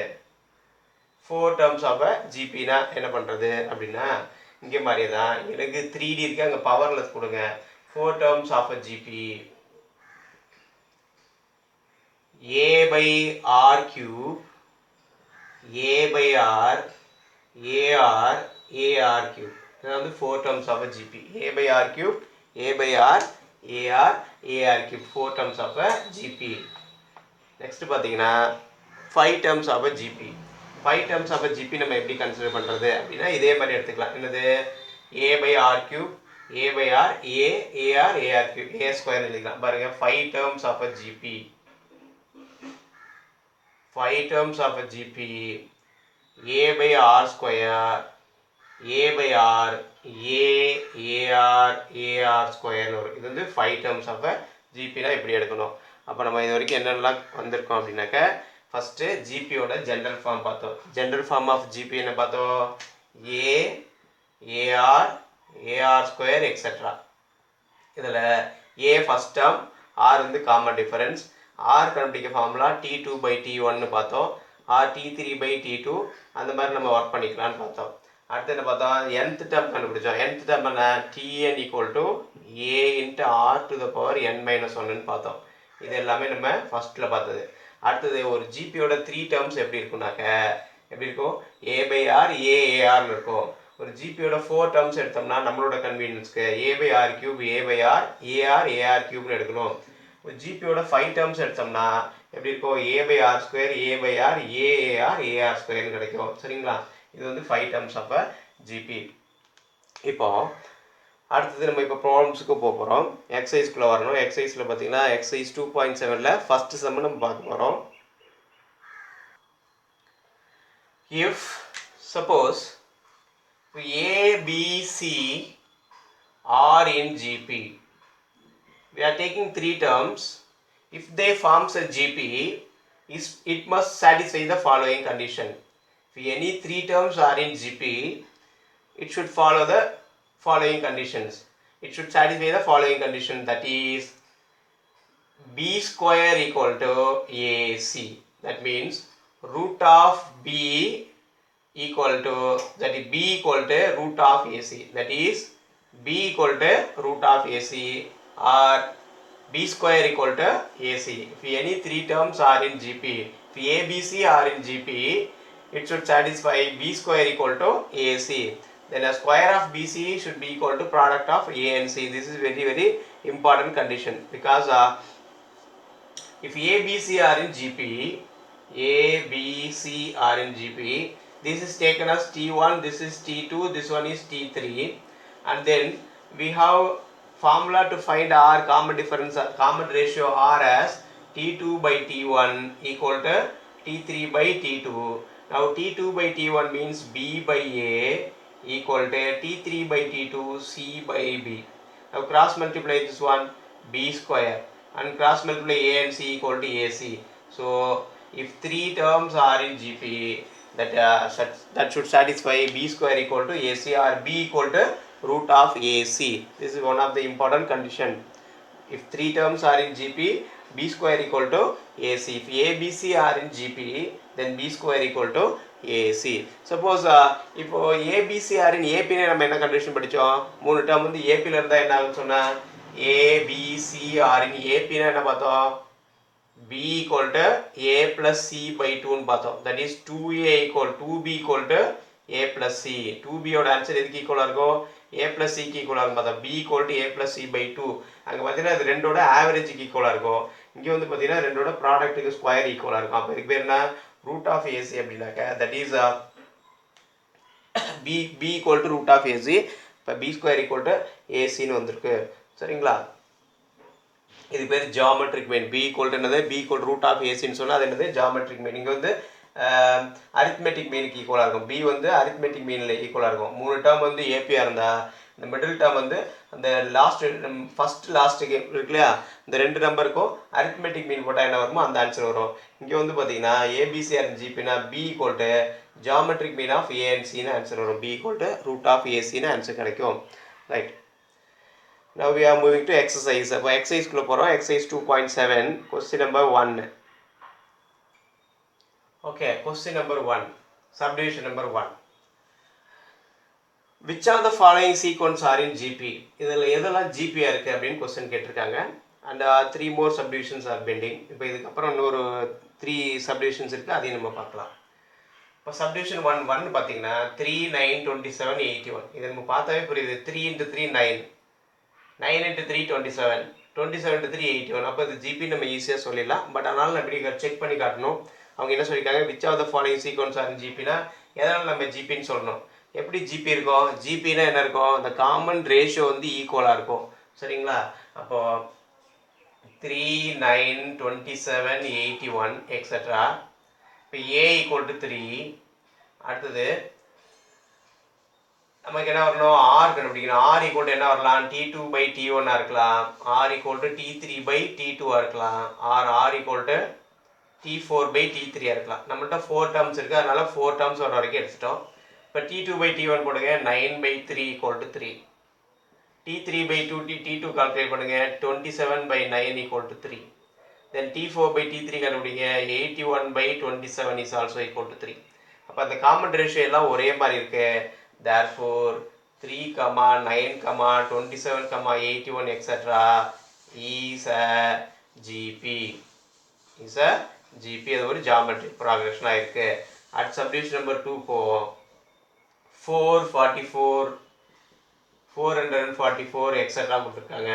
Speaker 1: 4 terms of GPனா என்ன பண்ணுறது அப்படின்னா இங்கே மாதிரியே தான் எனக்கு 3D இருக்கு, அங்கே பவர்லெஸ் கொடுங்க. 4 terms of GP A by R cube A by R AR cube. இது வந்து 4 terms of GP. A by R cube A by R AR cube 4 terms of GP. Next பார்த்தீங்கன்னா 5 terms of GP. 5 terms of GP நம்ம எப்படி consider பண்ணுறது அப்படின்னா இதே மாதிரி எடுத்துக்கலாம். என்னது? A by R cube A by R AR cube A square எழுதிக்கலாம். பாருங்க 5 terms of GP. 5 terms of GP A by R square A by R AR square வரும். இது வந்து 5 terms of GPனா இப்படி எடுக்கணும். அப்போ நம்ம இது வரைக்கும் என்னென்னலாம் வந்திருக்கோம் அப்படின்னாக்க ஃபஸ்ட்டு ஜிபியோட ஜென்ரல் ஃபார்ம் பார்த்தோம். ஜென்ரல் ஃபார்ம் ஆஃப் ஜிபி என்ன பார்த்தோம்? AR square etcetera. இதில் A ஃபஸ்ட் டேர்ம், R வந்து காமன் டிஃபரன்ஸ். R கண்டுபிடிக்க ஃபார்முலா T2 by T1 பார்த்தோம். R T3 by T2 அந்த மாதிரி நம்ம ஒர்க் பண்ணிக்கலான்னு பார்த்தோம். அடுத்து என்ன பார்த்தோம்? nth டேர்ம் கண்டுபிடிச்சோம். nth டேர்ம் என்ன? Tn equal to A into R to the power n minus 1ன்னு பார்த்தோம். இது எல்லாமே நம்ம ஃபஸ்ட்டில் பார்த்தது. அடுத்தது ஒரு ஜிபியோட 3 டேர்ம்ஸ் எப்படி இருக்குன்னாக்க எப்படி இருக்கும்? A by R AARன்னு இருக்கும். ஒரு ஜிபியோட 4 டேர்ம்ஸ் எடுத்தோம்னா நம்மளோட கன்வீனியன்ஸ்க்கு A by R cube A by R AR cube எடுக்கணும். ஒரு ஜிபியோட 5 டேர்ம்ஸ் எடுத்தோம்னா எப்படி இருக்கும்? A by R square A by R AR ஸ்கொயர்னு கிடைக்கும். சரிங்களா? இது வந்து 5 terms of GP. இப்போ அடுத்தது நம்ம இப்போ ப்ராப்ளம்ஸுக்கு போகிறோம். எக்ஸசைஸ்க்குள்ளே வரணும். எக்ஸசைஸில் பார்த்தீங்கன்னா எக்ஸசைஸ் 2.7ல் ஃபஸ்ட்டு சம்மு நம்ம பார்க்க போகிறோம். If suppose ABC are in GP, we are taking 3 terms. If they forms a GP, it must satisfy the following condition. If any 3 terms are in GP, it should follow the following conditions. It should satisfy the following condition, that is B square equal to AC. That means root of B equal to, that is B equal to root of AC. That is B equal to root of AC or B square equal to AC. If any 3 terms are in GP, if ABC are in GP, it should satisfy B square equal to AC. Then a square of BC should be equal to product of A and C. This is very very important condition because if ABC are in GP, this is taken as T1, this is T2, this one is T3, and then we have formula to find R common difference, common ratio R as T2 by T1 equal to T3 by T2. Now T2 by T1 means B by A equal to T3 by T2 C by B. Now cross multiply this one B square and cross multiply A and C equal to AC. So if 3 terms are in GP, that should satisfy B square equal to AC or B equal to root of AC. This is one of the important condition. If 3 terms are in GP, B square equal to AC. If ABC are in GP, then B square equal to AC. Suppose இப்போ ABC are in AP னே நம்ம என்ன condition படிச்சோம்? 3 term வந்து AP ல இருந்தா என்ன ஆகும்னு சொன்னா ABC are in AP னா என்ன பார்த்தோம்? B equal to A plus C by 2 னு பார்த்தோம். That is 2A equal 2B equal to A plus C. 2B ஓட ஆன்சர் எதுக்கு ஈக்குவலா இருக்கும்? A plus C க்கு ஈக்குவலா இருக்கும். பார்த்தா B equal to A plus C by 2. அங்க பார்த்தீங்கன்னா இது ரெண்டோட ஆவரேஜ்க்கு ஈக்குவலா இருக்கும். இங்க வந்து பார்த்தீங்கன்னா ரெண்டோட ப்ராடக்ட்டுக்கு ஸ்கொயர் ஈக்குவலா இருக்கும். அப்ப இதுக்கு பேர் என்ன? root of AC அப்படினாக்க that is B equal to root of AC. இப்ப B square equal to AC னு வந்திருக்கு. சரிங்களா? இது பேர் geometric mean. b equal to என்னது, b ஈக்குவல் ரூட் ஆஃப் ஏசின்னு சொன்னால் அது என்னது ஜியாமெட்ரிக் மீன். இங்கே வந்து அரித்மெட்டிக் மீனுக்கு ஈக்குவலாக இருக்கும். b வந்து அரித்மெட்டிக் மீனில் ஈக்குவலாக இருக்கும். 3 டேர்ம் வந்து ஏபியாக இருந்தால் இந்த மிடில் டேர்ம் வந்து அந்த ஃபர்ஸ்ட் லாஸ்ட்டுக்கு இருக்கு இல்லையா, இந்த 2 நம்பருக்கும் அரித்மெட்டிக் மீன் போட்டால் என்ன வருமோ அந்த ஆன்சர் வரும். இங்கே வந்து பார்த்தீங்கன்னா ஏபிசி அண்ட் ஜிபினா b equal to geometric mean of ஏஎன்சின்னு ஆன்சர் வரும். b equal to root of ஏசின்னு ஆன்சர் கிடைக்கும். Right. Now we are moving to exercise. அப்போ எக்ஸசைஸ்க்குள்ளே போகிறோம். Exercise 2.7 question number 1. Okay, question number 1, subdivision number 1. Which of the following sequence are in GP? இதில் எதெல்லாம் ஜிபியாக இருக்குது அப்படின்னு கொஸ்டின் கேட்டிருக்காங்க. And 3 more subdivisions are pending. இப்போ இதுக்கப்புறம் இன்னொரு 3 subdivisions இருக்குது, அதையும் நம்ம பார்க்கலாம். இப்போ subdivision 1 பார்த்தீங்கன்னா 3, 9, 27, 81. இதை நம்ம பார்த்தாவே புரியுது. 3 into 3 9, 9 into 3 27, 27 into 3 81. அப்போ இது ஜிபி நம்ம ஈஸியாக சொல்லிடலாம். பட் அதனால் நம்ம இப்படி செக் பண்ணி காட்டணும். அவங்க என்ன சொல்லியிருக்காங்க, which of the following sequence are ஜிபினா எதனால் நம்ம ஜிபின்னு சொல்லணும். எப்படி ஜிபி இருக்கும், ஜிபினா என்ன இருக்கும், இந்த காமன் ரேஷியோ வந்து ஈக்குவலாக இருக்கும். சரிங்களா. அப்போது 3, 9, 27, 81 எக்ஸட்ரா. இப்போ ஏ ஈக்குவல் டு 3. அடுத்தது நமக்கு என்ன வரணும், ஆர் கண்டுபிடிக்கணும். ஆர் ஈக்குவல் டு என்ன வரலாம், T2 by T1 இருக்கலாம், R equal to T3 by T2 இருக்கலாம், R equal to T4 by T3 இருக்கலாம். நம்மள்ட்ட 4 டேர்ம்ஸ் இருக்குது, அதனால 4 டேர்ம்ஸ் வர வரைக்கும் எடுத்துட்டோம். இப்போ T2 by T1 போடுங்க, 9 by 3 equal to 3. T3 by 2 T2 calculate பண்ணுங்க, 27 by 9 equal to 3. Then T4 by T3 கண்டுபிடிங்க, 81 by 27 is also equal to 3. அப்போ அந்த காமன் ரேஷியோ எல்லாம் ஒரே மாதிரி இருக்கு. Therefore 3, 9, 27, 81 etc. is a GP. Is a GP. அது ஒரு geometric progression ஆயிருக்கு. At subdivision number 2 போவோம். 444, 444 etc. கொடுத்துருக்காங்க.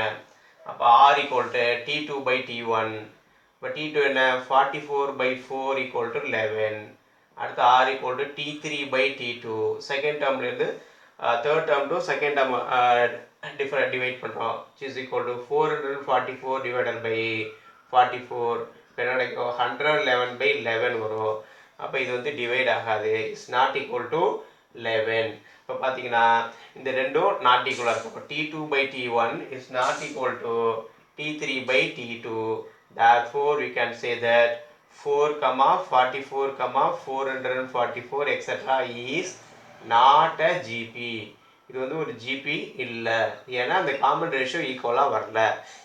Speaker 1: அப்போ R equal to T2 by T1. இப்போ T2 என்ன, 44 by 4 equal to 11. அடுத்து R equal to T3 by T2. Second டேர்ம்லேருந்து third term to second term divide பண்ணுறோம். Is equal to 444 divided by 44. என்ன கிடைக்கும், 111 by 11 வரும். அப்போ இது வந்து டிவைட் ஆகாது. It's not equal to 11. இப்போ பார்த்தீங்கன்னா இந்த ரெண்டும் நாட் ஈக்குவலாக இருக்கும். இப்போ T2 by T1 is not equal to T3 by T2. Therefore we can say that 4, 44, 444 etc. is not a GP. இது வந்து ஒரு ஜிபி இல்லை, ஏன்னா அந்த காமன் ரேஷியோ ஈக்குவலாக வரல.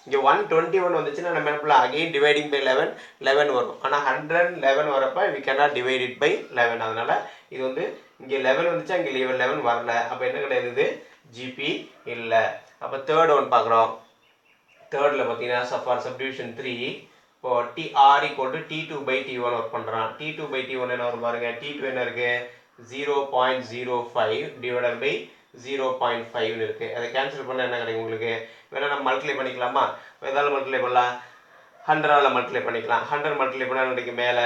Speaker 1: இங்கே 121 வந்துச்சுன்னா நம்ம என்ன பண்ணலாம், அகெயின் டிவைடிங் பை 11 வரும். ஆனால் 111 வரப்போ we cannot divide it by 11. அதனால் இது வந்து இங்கே 11 வந்துச்சு, அங்கே 11 வரல. அப்போ என்ன கிடையாது, இது ஜிபி இல்லை. அப்போ தேர்ட் ஒன் பார்க்குறோம். தேர்டில் பார்த்தீங்கன்னா ஃபார் சப்டிவிஷன் 3 இப்போ R equal to T2 by T1 work பண்ணுறான். T2 by T1 என்ன வரும் பாருங்க, T2 என்ன இருக்கு, 0.05 டிவைடட் பை 0.5 இருக்கு. அதை கேன்சல் பண்ண என்ன கிடைக்கும் உங்களுக்கு, வேணா நம்ம மல்டிப்ளை பண்ணிக்கலாமா, எதால மல்டிப்ளை பண்ணலாம், 100ஆல் மல்டிப்ளை பண்ணிக்கலாம். 100 மல்டிப்ளை பண்ணால் கிடைக்கும் மேலே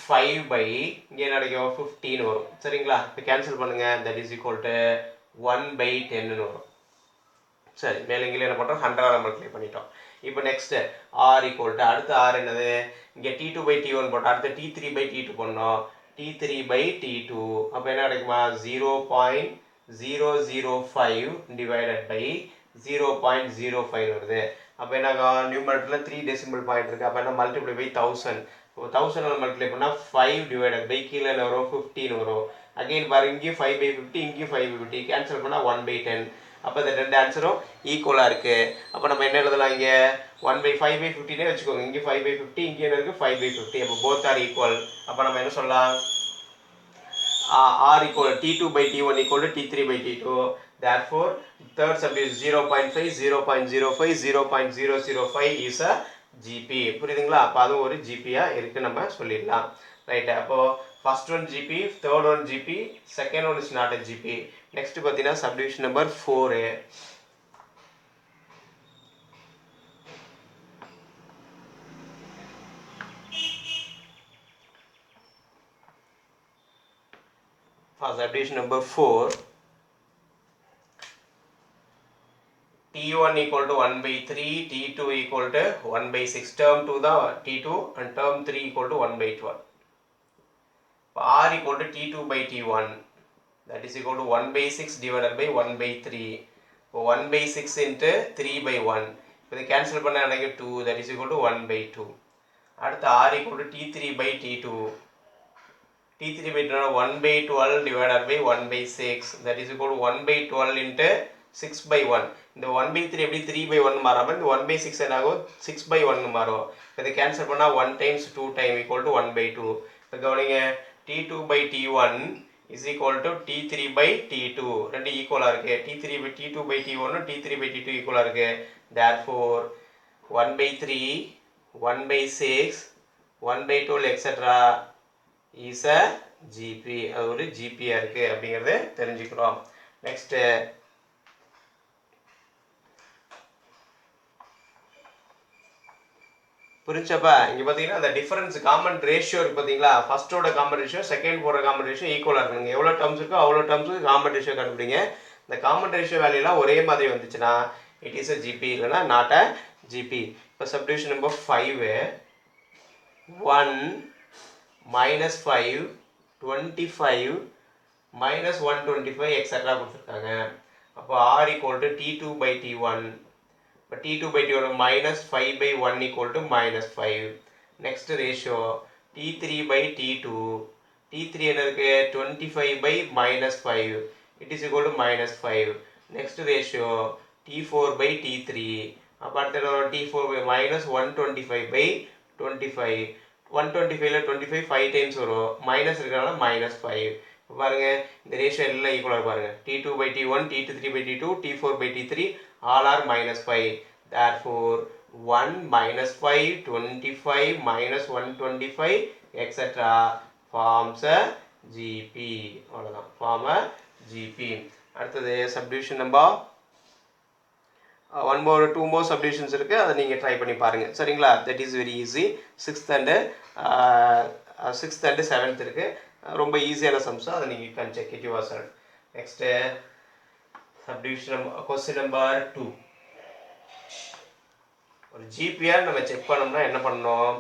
Speaker 1: 5 by இங்கே என்ன கிடைக்கும் 15 வரும். சரிங்களா. இப்போ கேன்சல் பண்ணுங்க, that is equal to 1 by 10 வரும். சரி, மேலே இங்கே என்ன பண்ணுறோம், 100ஆல் மல்டிப்ளை பண்ணிட்டோம். இப்போ நெக்ஸ்ட் R ஈக்குவல் டு அடுத்து R என்னது, இங்கே T2 by T1 போட்டோம், அடுத்து T3 by T2 பண்ணோம், T3 by T2. அப்போ என்ன கிடைக்குமா, 0.005 டிவைடட் பை 0.05 வருது. அப்போ என்ன நியூமரேட்டரில் 3 டெசிமல் பாயிண்ட் இருக்குது. அப்போ என்ன மல்டிப்ளை பை 1000. இப்போ 1000 மல்டிப்ளை பண்ணால் 5 டிவைடட் பை கீழே என்ன வரும், 15 வரும். அகெயின் பாரு, இங்கேயும் 5 by 50, இங்கேயும் 5 by 50, கேன்சல் பண்ணால் 1 by 10. அப்போ இந்த ரெண்டு ஆன்சரும் ஈக்குவலாக இருக்குது. அப்போ நம்ம என்ன எழுதலாம், இங்கே 1 by 5 by 15 வச்சுக்கோங்க, இங்கே 5 by 50, இங்கே என்ன இருக்குது 5 by 50. அப்போ போத் ஆர் ஈக்குவல். அப்போ நம்ம என்ன சொல்லலாம், R equal T2 by T1 equal to T3 by T2. Therefore third subdivision 0.5, 0.05, 0.005 is a GP. புரியுதுங்களா. அப்போ அதுவும் ஒரு ஜிபியாக இருக்குது நம்ம சொல்லிடலாம். ரைட். அப்போது first one GB, third one GB, second one is not a GB. Next பார்த்தீங்கன்னா subdivision number 4. For subdivision number 4, T T1 equal to 1 by 3, T2 equal to 1 by 6. Term 2 தான் T2 and term 3 equal to 1 by 12. R equal to T2 by T1, that is equal to 1 by 6 divided by 1 by 3. 1 by 6 into 3 by 1. இதை cancel பண்ண எனக்கு 2, that is equal to 1 by 2. அடுத்து R equal to T3 by T2. T3 by T2 1 by 12 divided by 1 by 6, that is equal to 1 by 12 into 6 by 1. இந்த 1 by 3 எப்படி 3 by 1 மாறாம இந்த 1 by 6 என்னாகும் 6 by 1 மாறும். இதை cancel பண்ணா 1 times 2 time equal to 1 by 2. இப்போ கவனிங்க T2 by T1 is equal to T3 by T2. ரெண்டு ஈக்குவலா இருக்கு. T3 by T2 by T1 T3 by T2 ஈக்குவலா இருக்கு. Therefore 1 by 3, 1 by 6, 1 by 12 etc. is a GP. அது ஒரு GP இருக்கு அப்படிங்கறதை தெரிஞ்சுக்கிறோம். Next புரிஞ்சப்பா இங்க பாத்தீங்கன்னா அந்த டிஃபரன்ஸ் காமன் ரேஷியோ இருக்கு பாத்தீங்களா, ஃபர்ஸ்டோட காமன் ரேஷியோ செகண்ட் போற காமன் ரேஷியோ ஈக்குவலா இருக்குங்க. எவ்வளவு டர்ம்ஸ் இருக்கோ அவ்வளவு டர்ம்ஸ்க்கு காமன் ரேஷியோ கண்டுபிடிங்க. இந்த காமன் ரேஷியோ வேல்யூ எல்லாம் ஒரே மாதிரி வந்துச்சுன்னா இட் இஸ் a GP, இல்லனா நாட் a GP. இப்போ subdivision number 5 1 minus 5 25 minus 125 etc. கொடுத்திருக்காங்க. அப்போ R equal to T2 by T1. But T2 by T1 minus 5 by 1 equal to minus 5. Next ratio T3 by T2. T3 என்ன இருக்கு 25 by minus 5. It is equal to minus 5. Next ratio T4 by T3. அப்போ அடுத்த T4 by minus 125 by 25. 125 ல 25 5 times வரும். Minus இருக்கனால minus 5. பாருங்க இந்த ratio எல்லாம் ஈக்குவலா பாருங்க. T2 by T1, T3 by T2, T4 by T3 all are minus 5. Therefore 1 minus 5, 25 minus 125 etc. forms a GP. அவ்வளவுதான், form a GP. அடுத்தது subdivision number one more 2 more subdivisions இருக்கு, அதை நீங்க ட்ரை பண்ணி பாருங்க. சரிங்களா? that is very easy. 6th and 7th இருக்கு, ரொம்ப ஈஸியான சம்ஸ், அதை நீங்க can check it yourself. Next subdivision question number 2. ஒரு GPR நம்ம செக் பண்ணோம்னா என்ன பண்ணணும்,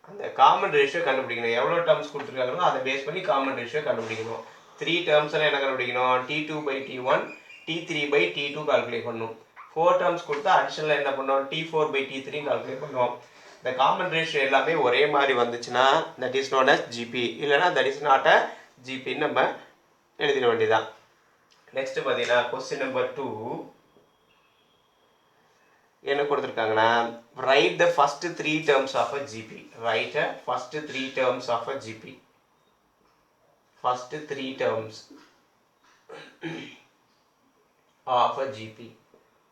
Speaker 1: அந்த காமன் ரேஷியோ கண்டுபிடிக்கணும். எவ்வளவு டர்ம்ஸ் கொடுத்துருக்காங்களோ அதை பேஸ் பண்ணி காமன் ரேஷியோ கண்டுபிடிக்கணும். 3 டர்ம்ஸ் என்ன கண்டுபிடிக்கணும், T2 by T1, T3 by T2 calculate பண்ணணும். 4 டர்ம்ஸ் கொடுத்தா அடிஷனலா என்ன பண்ணோம், T4 by T3 கால்குலேட் பண்ணுவோம். இந்த காமன் ரேஷியோ எல்லாமே ஒரே மாதிரி வந்துச்சுன்னா that is known as GP, இல்லனா that is not a GP நம்ம எழுதிட வேண்டியதான். நெக்ஸ்ட் பாத்தீங்கன்னா क्वेश्चन நம்பர் 2 என்ன கொடுத்திருக்காங்கன்னா write the first 3 terms of a GP. write a first 3 terms of a GP. first 3 terms of a GP.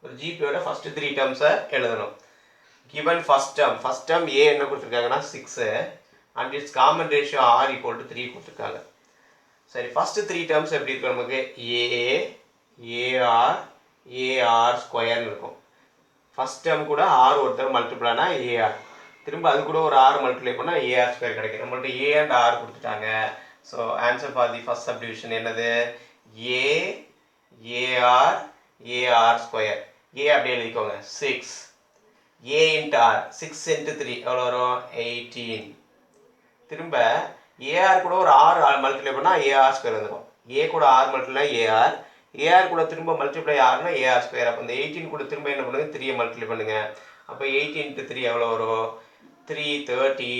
Speaker 1: ஒரு GP ஓட first 3 terms எழுதணும். given first term A என்ன கொடுத்திருக்காங்கன்னா 6 and its common ratio R equal to 3 கொடுத்திருக்காங்க. சரி, first 3 terms எப்படி இருக்கு, நமக்கு AR AR square இருக்கும். ஃபர்ஸ்ட் டேர்ம் கூட R ஒரு தடவை மல்டிப்ளை ஆனா AR, திரும்ப அது கூட ஒரு R மல்டிப்ளை பண்ணா AR ஸ்கொயர் கிடைக்கும். நம்மள்ட்ட A and R கொடுத்துட்டாங்க. So answer for the first subdivision என்னது, AR AR ஸ்கொயர். A அப்படியே எழுதிக்கோங்க 6, A into R 6 into 3 எவ்வளோ வரும் 18. திரும்ப AR கூட ஒரு R மல்டிப்ளை பண்ணா AR ஸ்கொயர் வந்துடும். A கூட R மல்டிப்ளை AR, AR கூட திரும்ப மல்டிப்ளை ஆர்னா AR ஸ்கொயர். அப்போ இந்த 18 கூட திரும்ப என்ன பண்ணுங்க 3 மல்டிப்ளை பண்ணுங்க. அப்போ 18 into 3 எவ்வளோ வரும் 3 30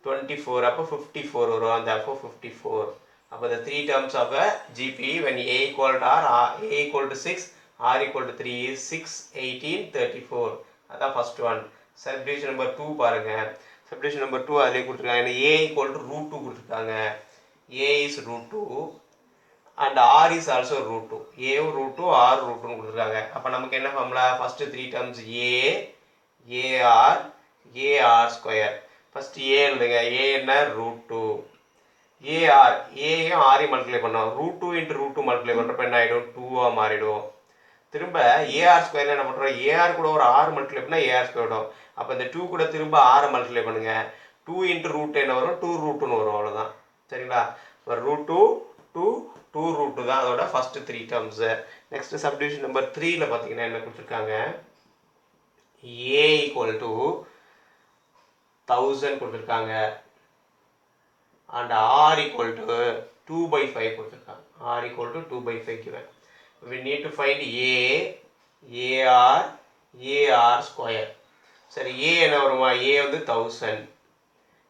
Speaker 1: 24, அப்போ 54 வரும். அந்த அப்போ 54. அப்போ the 3 terms of a GP when A equal to R, A equal to 6, R equal to 3 is 6 18 34. அதான் ஃபர்ஸ்ட் ஒன். சப்டிவிஷன் நம்பர் 2 பாருங்க. சப்டிவிஷன் நம்பர் 2 அதிலே கொடுத்துருக்காங்க. A equal to √2 கொடுத்துருக்காங்க. A is √2 and R is also √2. A √2 R √2 கொடுத்துருக்காங்க. அப்போ நமக்கு என்ன formula, first 3 terms A AR AR square. First A எழுதுங்க. A என்ன √2, AR ஏயும் ஆரையும் மல்டிப்ளை பண்ணோம். √2 into √2 மல்டிப்ளை பண்ணுறப்ப என்ன ஆகிடும் 2ஆக மாறிடும். திரும்ப AR ஸ்கொயர் என்ன பண்ணுறோம், AR கூட ஒரு R மல்டிப்ளை பண்ணால் AR ஸ்கொயர் வரும். அப்போ இந்த 2 கூட திரும்ப R மல்டிப்ளை பண்ணுங்க. 2 into √2 என்ன வரும் 2 √2ன்னு வரும். அவ்வளோதான். சரிங்களா? இப்போ √2 2 2 √2 தான் அதோட டேர்ம்ஸோட first 3 terms. Next subdivision number 3ல பார்த்தீங்கன்னா என்ன கொடுத்துருக்காங்க, a equal to 1000 கொடுத்துருக்காங்க and r equal to 2/5 கொடுத்துருக்காங்க. r equal to 2/5 given. We need to find ar square. சரி, a என்ன வருமா, a வந்து 1000,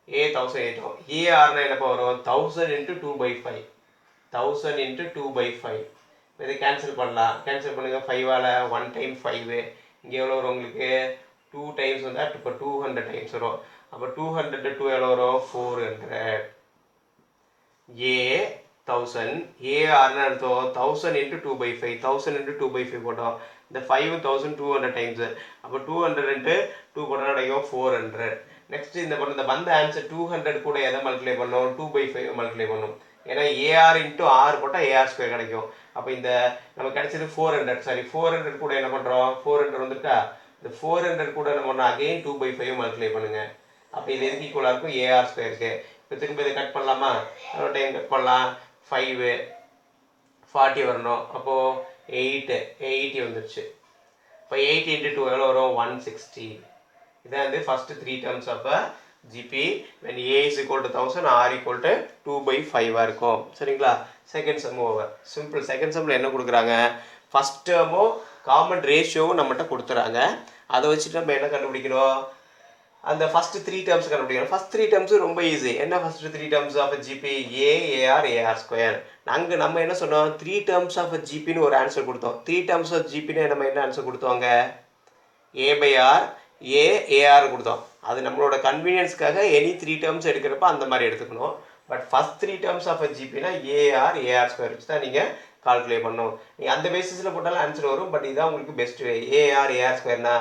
Speaker 1: a 1000 ஏற்றோம். ar னா என்னப்பா வரும், 1000 into 2/5, 1000 into 2/5. இதை கேன்சல் பண்ணலாம். கேன்சல் பண்ணுங்க, 5ஆல் 1 டைம் 5, இங்கே எவ்வளோ வரும் உங்களுக்கு, 2 டைம்ஸ் வந்தால் இப்போ 200 டைம்ஸ் வரும். அப்போ 200 2 எவ்வளோ வரும், 400. a 1000, arன்னு அர்த்தம் 1000 into 2/5, 1000 into 2/5 போட்டோம். இந்த 5,000 200 டைம்ஸ், அப்போ 200 into 2 போட்டோம்னா கிடைக்கும் 400. நெக்ஸ்ட் இந்த வந்த ஆன்சர் 200 கூட எதை மல்டிப்ளை பண்ணோம், 2/5 மல்டிப்ளை பண்ணும். ஏன்னா ஏஆர் இன்ட்டு ஆர் போட்டால் ஏஆர் ஸ்கொயர் கிடைக்கும். அப்போ இந்த நமக்கு கிடைச்சது 400. சாரி, 400 கூட என்ன பண்ணுறோம், 400 வந்துருக்கா, இந்த 400 கூட என்ன பண்ணோம், அகெயின் 2/5 மல்டிப்ளை பண்ணுங்க. அப்போ இது எதுக்கு ஈக்குவலாக இருக்கும், ஏஆர் ஸ்கொயருக்கு. இப்போ திரும்ப இதை கட் பண்ணலாமா, ஒரு டைம் கட் பண்ணலாம். 5 40 வரணும். அப்போது 80 வந்துருச்சு. இப்போ 80 into 2 எவ்வளோ வரும், 160. இதான் வந்து first 3 terms of GP when a is equal to 1000, r equal to 2/5 இருக்கும். சரிங்களா. Second sum over. Simple. Second சம்மில் என்ன கொடுக்குறாங்க, ஃபஸ்ட் டேர்மும் காமன் ரேஷியோவும் நம்மகிட்ட கொடுத்துறாங்க. அதை வச்சுட்டு நம்ம என்ன கண்டுபிடிக்கணும், அந்த ஃபஸ்ட்டு 3 டேர்ம்ஸ் கண்டுபிடிக்கணும். ஃபஸ்ட் 3 டேர்ம்ஸு ரொம்ப ஈஸி. என்ன first 3 terms of GP, a r square. நம்ம என்ன சொன்னோம், 3 டேர்ம்ஸ் ஆஃப் ஜிபின்னு ஒரு ஆன்சர் கொடுத்தோம். 3 டேர்ம்ஸ் ஆஃப் ஜிபின்னு நம்ம என்ன ஆன்சர் கொடுத்தோங்க, a/r ஏஆர் கொடுத்தோம். அது நம்மளோட கன்வீனியன்ஸ்க்காக எனி 3 டேர்ம்ஸ் எடுக்கிறப்ப அந்த மாதிரி எடுத்துக்கணும். பட் ஃபஸ்ட் 3 டேர்ம்ஸ் ஆஃப் ஜிபினா ஏஆர் ஸ்கொயர் வச்சு தான் நீங்கள் கால்குலேட் பண்ணணும். நீங்கள் அந்த பேசிஸில் போட்டாலும் ஆன்சர் வரும். பட் இதுதான் உங்களுக்கு பெஸ்ட் வே. ஏஆர் ஸ்கொயர்னா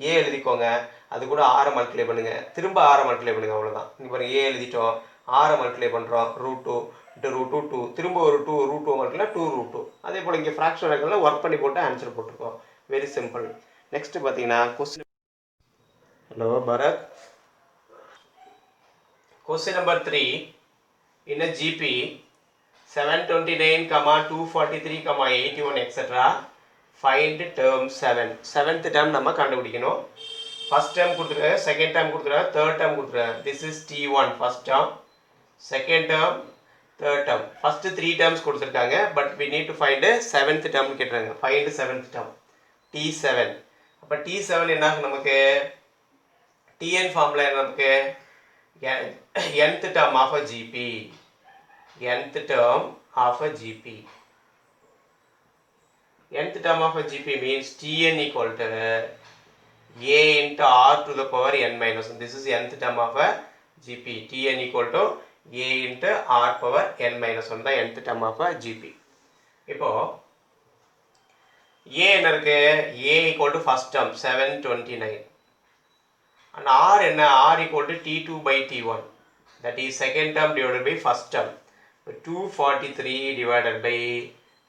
Speaker 1: ஏ எழுதிக்கோங்க, அது கூட ஆரை மல்டிப்ளை பண்ணுங்கள், திரும்ப ஆரை மல்டிப்ளை பண்ணுங்கள், அவ்வளோதான். இப்போ ஏ எழுதிட்டோம், ஆரை மல்டிப்ளை பண்ணுறோம், √2 into √2, திரும்ப ஒரு 2 √2 மல்டிப்ளை 2 √2. அதே போல் இங்கே ஃப்ராக்ஷன் ரெக்கல்ல ஒர்க் பண்ணி போட்டு ஆன்சர் போட்டிருக்கோம். Very simple. நெக்ஸ்ட் பார்த்தீங்கன்னா question. Hello Bharat. Question number 3. In a GP 729, 243, 81 etc. Find term 7. Seventh term நம்ம கண்டுபிடிக்கணும். First term கொடுத்துருக்காங்க, second term கொடுத்துருக்காங்க, third term கொடுத்துருக்காங்க. This is T1 first term, second term, third term. First 3 terms கொடுத்துருக்காங்க. But we need to find seventh term கேட்டுறாங்க. Find seventh term. T7. அப்போ T7 என்ன நமக்கு, TN formula நமக்கு nth term of a GP. nth term of a GP. nth term of a GP means Tn equal to a into r to the power n minus 1. This is nth term of a GP. Tn equal to a into r power n minus 1 தான் nth term of a GP. இப்போ a என்ன இருக்கு, a equal to first term 729. And r என்ன, r equal to T2/T1, that is second term divided by first term. 243 divided by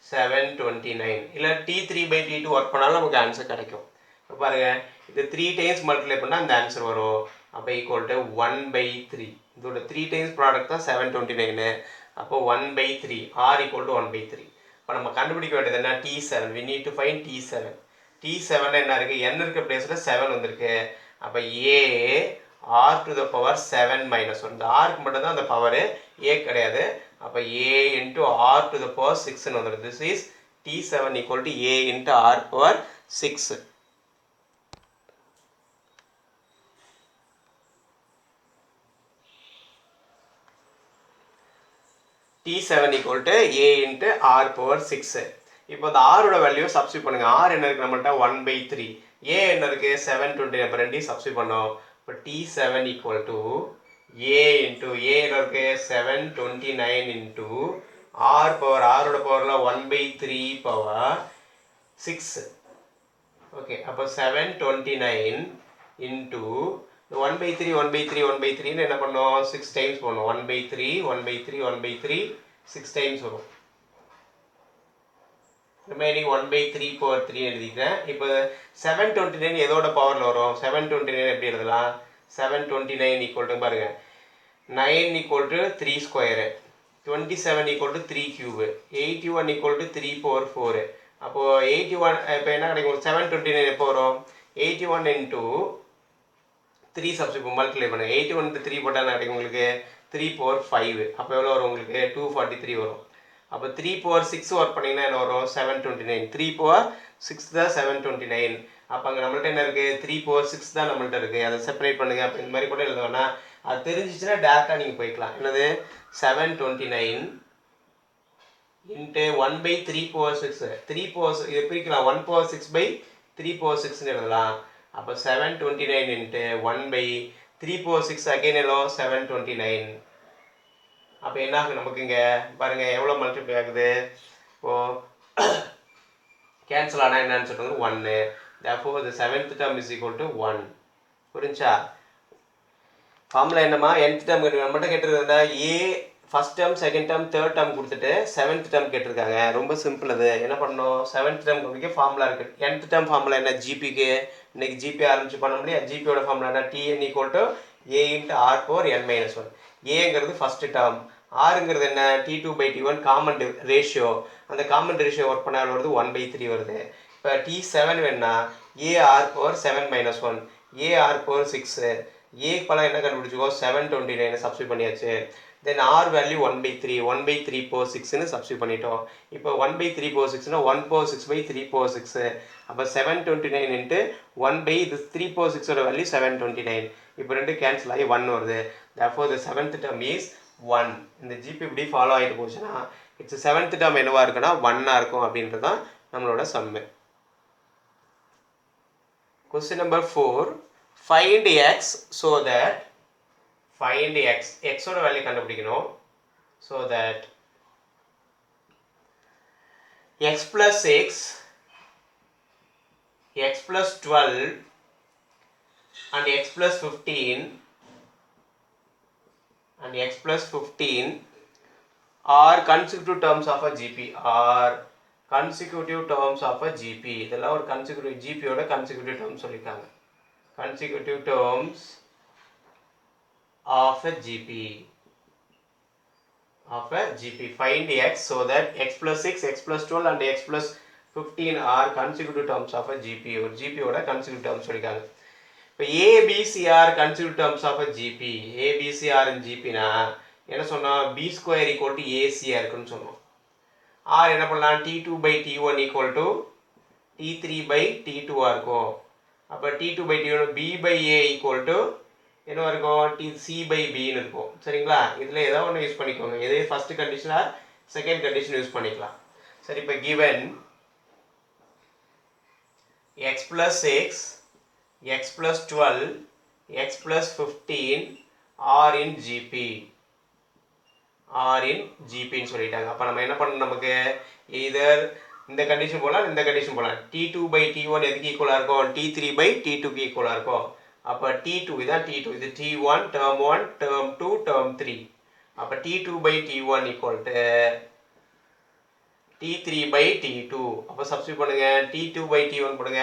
Speaker 1: 729 இல்லை T3/T2 work பண்ணாலும் நமக்கு answer கிடைக்கும். இப்போ பாருங்க, இது 3 டைம்ஸ் மல்டிப்ளை பண்ணால் அந்த ஆன்சர் வரும். அப்போ ஈக்குவல் டு 1/3. இதோட 3 டைம்ஸ் ப்ராடக்ட் தான் 729. அப்போ 1/3, r equal to 1/3. இப்போ நம்ம கண்டுபிடிக்க வேண்டியது என்ன, T7. we need to find T7. T7 என்ன இருக்குது, n இருக்க பிளேஸில் 7 வந்திருக்கு. அப்போ a r to the power 7 minus 1. இந்த ஆருக்கு மட்டும் தான் அந்த பவர், a கிடையாது. அப்போ a into r to the power 6 வந்துடும். This is T7 equal to a into r power 6. T7 equal to a into r power 6. இப்போ இந்த r ஓட வேல்யூ சப்ஸ்டிட் பண்ணுங்க. r என்ன இருக்கு நம்மள்ட்ட 1/3, a என்ன இருக்கு 720. அப்போ ரெண்டையும் சப்ஸ்டிட் பண்ணோம். இப்போ T7 equal to a into a இருக்கு 729 into r பவர், r ஓட பவர்ல 1/3 பவர் 6. ஓகே, அப்போ 729 into 1/3 1/3 1/3 என்ன பண்ணோம், 6 டைம்ஸ் பண்ணோம். 1/3 1/3 1/3 6 டைம்ஸ் வரும். ரிமைனிங் 1/3 power 3 எழுதிக்கிறேன். இப்போ 729 எதோட பவரில் வரும், 729 எப்படி எழுதலாம், 729 ஈக்குவல் டு பாருங்க 9 equal to 3 square, 27 equal to 3 cube. 81 equal to 3 power 4. அப்போ 81 இப்போ என்ன கிடைக்கும் 729 எப்போ வரும் 81 into 3 சப்ஸ்டிட்யூட் மல்டிப்ளை பண்ணுங்க 81 into 3 போட்டால் என்ன கிடைக்கும் உங்களுக்கு 3 power 5 அப்போ எவ்வளோ வரும் உங்களுக்கு 243 வரும் அப்போ 3 power 6 ஒர்க் பண்ணிங்கன்னா என்ன வரும் 729 3 power 6 தான் 729 அப்போ அங்கே நம்மள்ட்ட என்ன இருக்குது 3 power 6 தான் நம்மள்ட்ட இருக்குது அதை செப்பரேட் பண்ணுங்க அப்போ இந்த மாதிரி கூட எழுதுவோன்னா அது தெரிஞ்சிச்சுன்னா டேரெக்டாக நீங்கள் போய்க்கலாம் என்னது 729 into 1 by 3 power 6 3 power இது பிரிக்கலாம் 1 power 6 by 3 power 6 எழுதலாம் அப்போ 729 into 1 by 3 power 6 again எவ்வளோ 729 அப்போ என்ன ஆகும் நமக்கு இங்கே பாருங்கள் எவ்வளோ மல்டிப்ளை ஆகுது இப்போது கேன்சல் ஆனால் என்னன்னு சொல்கிறது 1 therefore the 7th term is equal to 1 புரிஞ்சா ஃபார்முலா என்னம்மா nth term நம்மகிட்ட கேட்டிருந்தா a first term second term third term கொடுத்துட்டு 7th டேர்ம் கேட்டிருக்காங்க ரொம்ப சிம்பிள் அது என்ன பண்ணணும் 7th டேர்ம் கொடுக்க ஃபார்முலா இருக்குது nth டேர்ம் ஃபார்முலா என்ன ஜிபிக்கு இன்னைக்கு ஜிபி ஆரம்பிச்சு பண்ண முடியாது ஜிபியோட ஃபார்முலா என்ன tn equal to a into r power n minus 1 ஏங்கிறது ஃபர்ஸ்ட் டேர்ம் ஆறுங்கிறது என்ன t2 by t1 common ratio அந்த காமன் ரேஷியோ ஒர்க் பண்ணால் வருது 1 by 3 வருது இப்போ t7 வேணா ar power 7 minus 1 ar power 6 a பலம் என்ன கண்டுபிடிச்சிக்கோ 729 சப்ஸ்டிட் பண்ணியாச்சு then r value 1 by 3 1 by 3 power 6 னு சப்ஸ்டிட் பண்ணிட்டோம் இப்போ 1 by 3 power 6 னா 1 power 6 by 3 power 6 அப்போ 729 into 1 by this 3 power 6 ஓட வேல்யூ 729 இப்போ ரெண்டு கேன்சல் ஆகி 1 வருது therefore the 7th term is 1 இந்த ஜிபி இப்படி ஃபாலோ ஆகிட்டு போச்சுன்னா இட்ஸ் 7th term என்னவா இருக்குன்னா 1 இருக்கும் அப்படின்றது தான் நம்மளோட சம்மு question number 4 find x so that find x ஓட வேல்யூ கண்டுபிடிக்கணும் so that x plus 6 x plus 12 and x plus 15 and x plus 15 are consecutive terms of a GP are consecutive terms of a GP இதெல்லாம் ஒரு consecutive GP ஓட consecutive terms சொல்லிருக்காங்க consecutive terms of a GP find x so that x plus 6 x plus 12 and x plus 15 are consecutive terms of a GP ஒரு GP ஓட consecutive terms சொல்லிருக்காங்க இப்போ a b c are consecutive terms of a GP a b c are in GP னா என்ன சொன்னோம் b square equal to ac இருக்குன்னு சொன்னோம் r என்ன பண்ணலாம் t2 by t1 equal to t3 by t2 இருக்கும் அப்போ t2 by t1 b by a equal to என்ன இருக்கும் c by b னு இருக்கும் சரிங்களா இதில் ஏதோ ஒன்று யூஸ் பண்ணிக்கோங்க எது ஃபர்ஸ்ட் கண்டிஷனா செகண்ட் கண்டிஷன் யூஸ் பண்ணிக்கலாம் சரி இப்போ given x plus 6 x plus 12 x plus 15 are in GP ன்னு சொல்லிட்டாங்க அப்போ நம்ம என்ன பண்ணணும் நமக்கு either இந்த கண்டிஷன் போலாம் இந்த கண்டிஷன் போலாம் t2 by t1 எதுக்கு ஈக்குவலாக இருக்கும் t3 by t2க்கு ஈக்குவலாக இருக்கும் அப்போ t2 இதான் t2 இது t1 term 1 term 2 term 3 அப்போ t2 by t1 equal to t3 by t2 அப்போ சப்ஸ்டிட் பண்ணுங்க t2 by t1 போடுங்க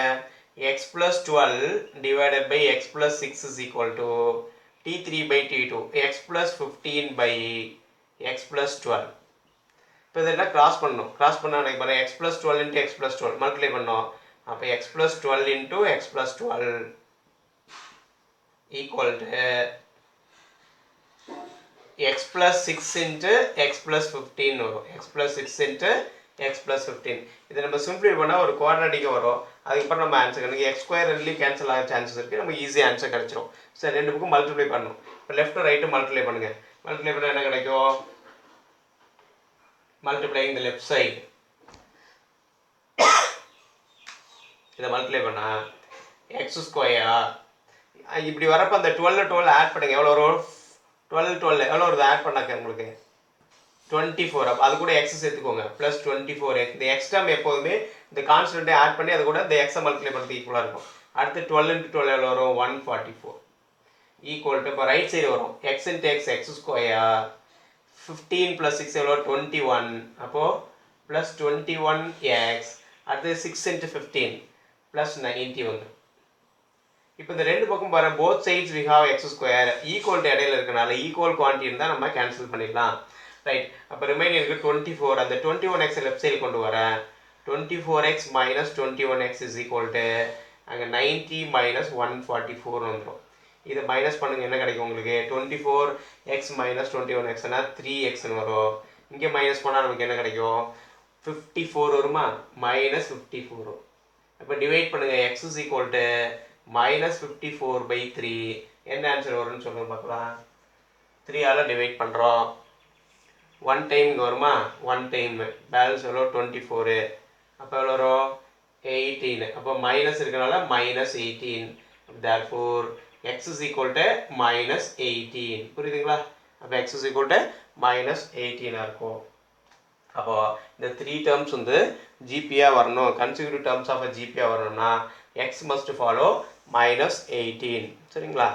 Speaker 1: x plus 12 divided by x plus 6 is equal to t3 by t2 x plus 15 by x plus 12 இப்போ இதெல்லாம் cross பண்ணணும் cross பண்ணால் எனக்கு பாருங்கள் x plus 12 into x plus 12 multiply பண்ணோம் அப்போ x plus 12 into x plus 12 equal to x plus 6 into x plus 15 வரும் x plus 6 into x plus 15 இதை நம்ம சிம்பிளை பண்ணால் ஒரு குவாட்ராட்டிக்காக வரும் அதுக்கப்புறம் நம்ம ஆன்சர் எனக்கு x ஸ்கொயர் ரெண்டுலேயும் கேன்சல் ஆக சான்சஸ் இருக்குது நம்ம ஈஸியாக ஆன்சர் கிடச்சிரும் சரி ரெண்டு புக்கும் மல்டிப்ளை பண்ணணும் இப்போ லெஃப்ட் ரைட்டு மல்டிப்ளை பண்ணுங்கள் மல்டிப்ளை பண்ணால் என்ன கிடைக்கும் multiplying the left side இதை மல்டிப்ளை பண்ணா x ஸ்கொயர் இப்படி வரப்போ அந்த 12 ஆட் பண்ணுங்க எவ்வளோ வரும் 12 எவ்வளோ வருது ஆட் பண்ணாக்க உங்களுக்கு 24 அப்போ அது கூட எக்ஸ் சேர்த்துக்கோங்க ப்ளஸ் 24 இந்த எக்ஸ் டேர்ம் எப்போதுமே இந்த கான்ஸ்டன்ட்டை ஆட் பண்ணி அது கூட இந்த எக்ஸை மல்டிப்ளை பண்ணுறது ஈக்குவலாக இருக்கும் அடுத்து 12 into 12 எவ்வளோ வரும் 144 ஈக்குவல் டு இப்போ ரைட் சைடு வரும் X into X square 15 plus 6 எவ்வளோ 21 அப்போது ப்ளஸ் 21x அடுத்து 6 into 15 ப்ளஸ் 90 வந்து இப்போ இந்த ரெண்டு பக்கம் பாரு both sides we have x square equal to இடையில இருக்கனால ஈக்குவல் குவான்டிட்டி இருந்தால் நம்ம கேன்சல் பண்ணிடலாம் ரைட். அப்போ ரிமைனிங் இருக்குது 24. அந்த 21x லெஃப்ட் சைடு கொண்டு வரேன். 24x minus 21x is equal to அங்கே 90 மைனஸ் 144 வந்துடும். இதை மைனஸ் பண்ணுங்க, என்ன கிடைக்கும் உங்களுக்கு? 24x மைனஸ் 21xனா 3xன்னு வரும். இங்கே மைனஸ் பண்ணால் நமக்கு என்ன கிடைக்கும்? 54 வருமா? மைனஸ் 54 வரும். இப்போ டிவைட் பண்ணுங்கள். x is equal to minus 54/3. என்ன ஆன்சர் வரும்னு சொல்லுங்க பார்க்கலாம். 3ஆல் டிவைட் பண்ணுறோம். 1 டைம் இங்கே வருமா? 1 டைம் பேலன்ஸ் எவ்வளோ? 24. அப்போ எவ்வளோ வரும்? 18. அப்போ மைனஸ் இருக்கனால minus 18. therefore x is equal to minus 18. புரியுதுங்களா? அப்போ x is equal to minus 18 இருக்கும். அப்போ இந்த 3 டேர்ம்ஸ் வந்து ஜிபியாக வரணும். கன்சிக்யூட்டிவ் டேர்ம்ஸ் ஆஃப் ஜிபியாக வரணும்னா x must follow minus 18. சரிங்களா?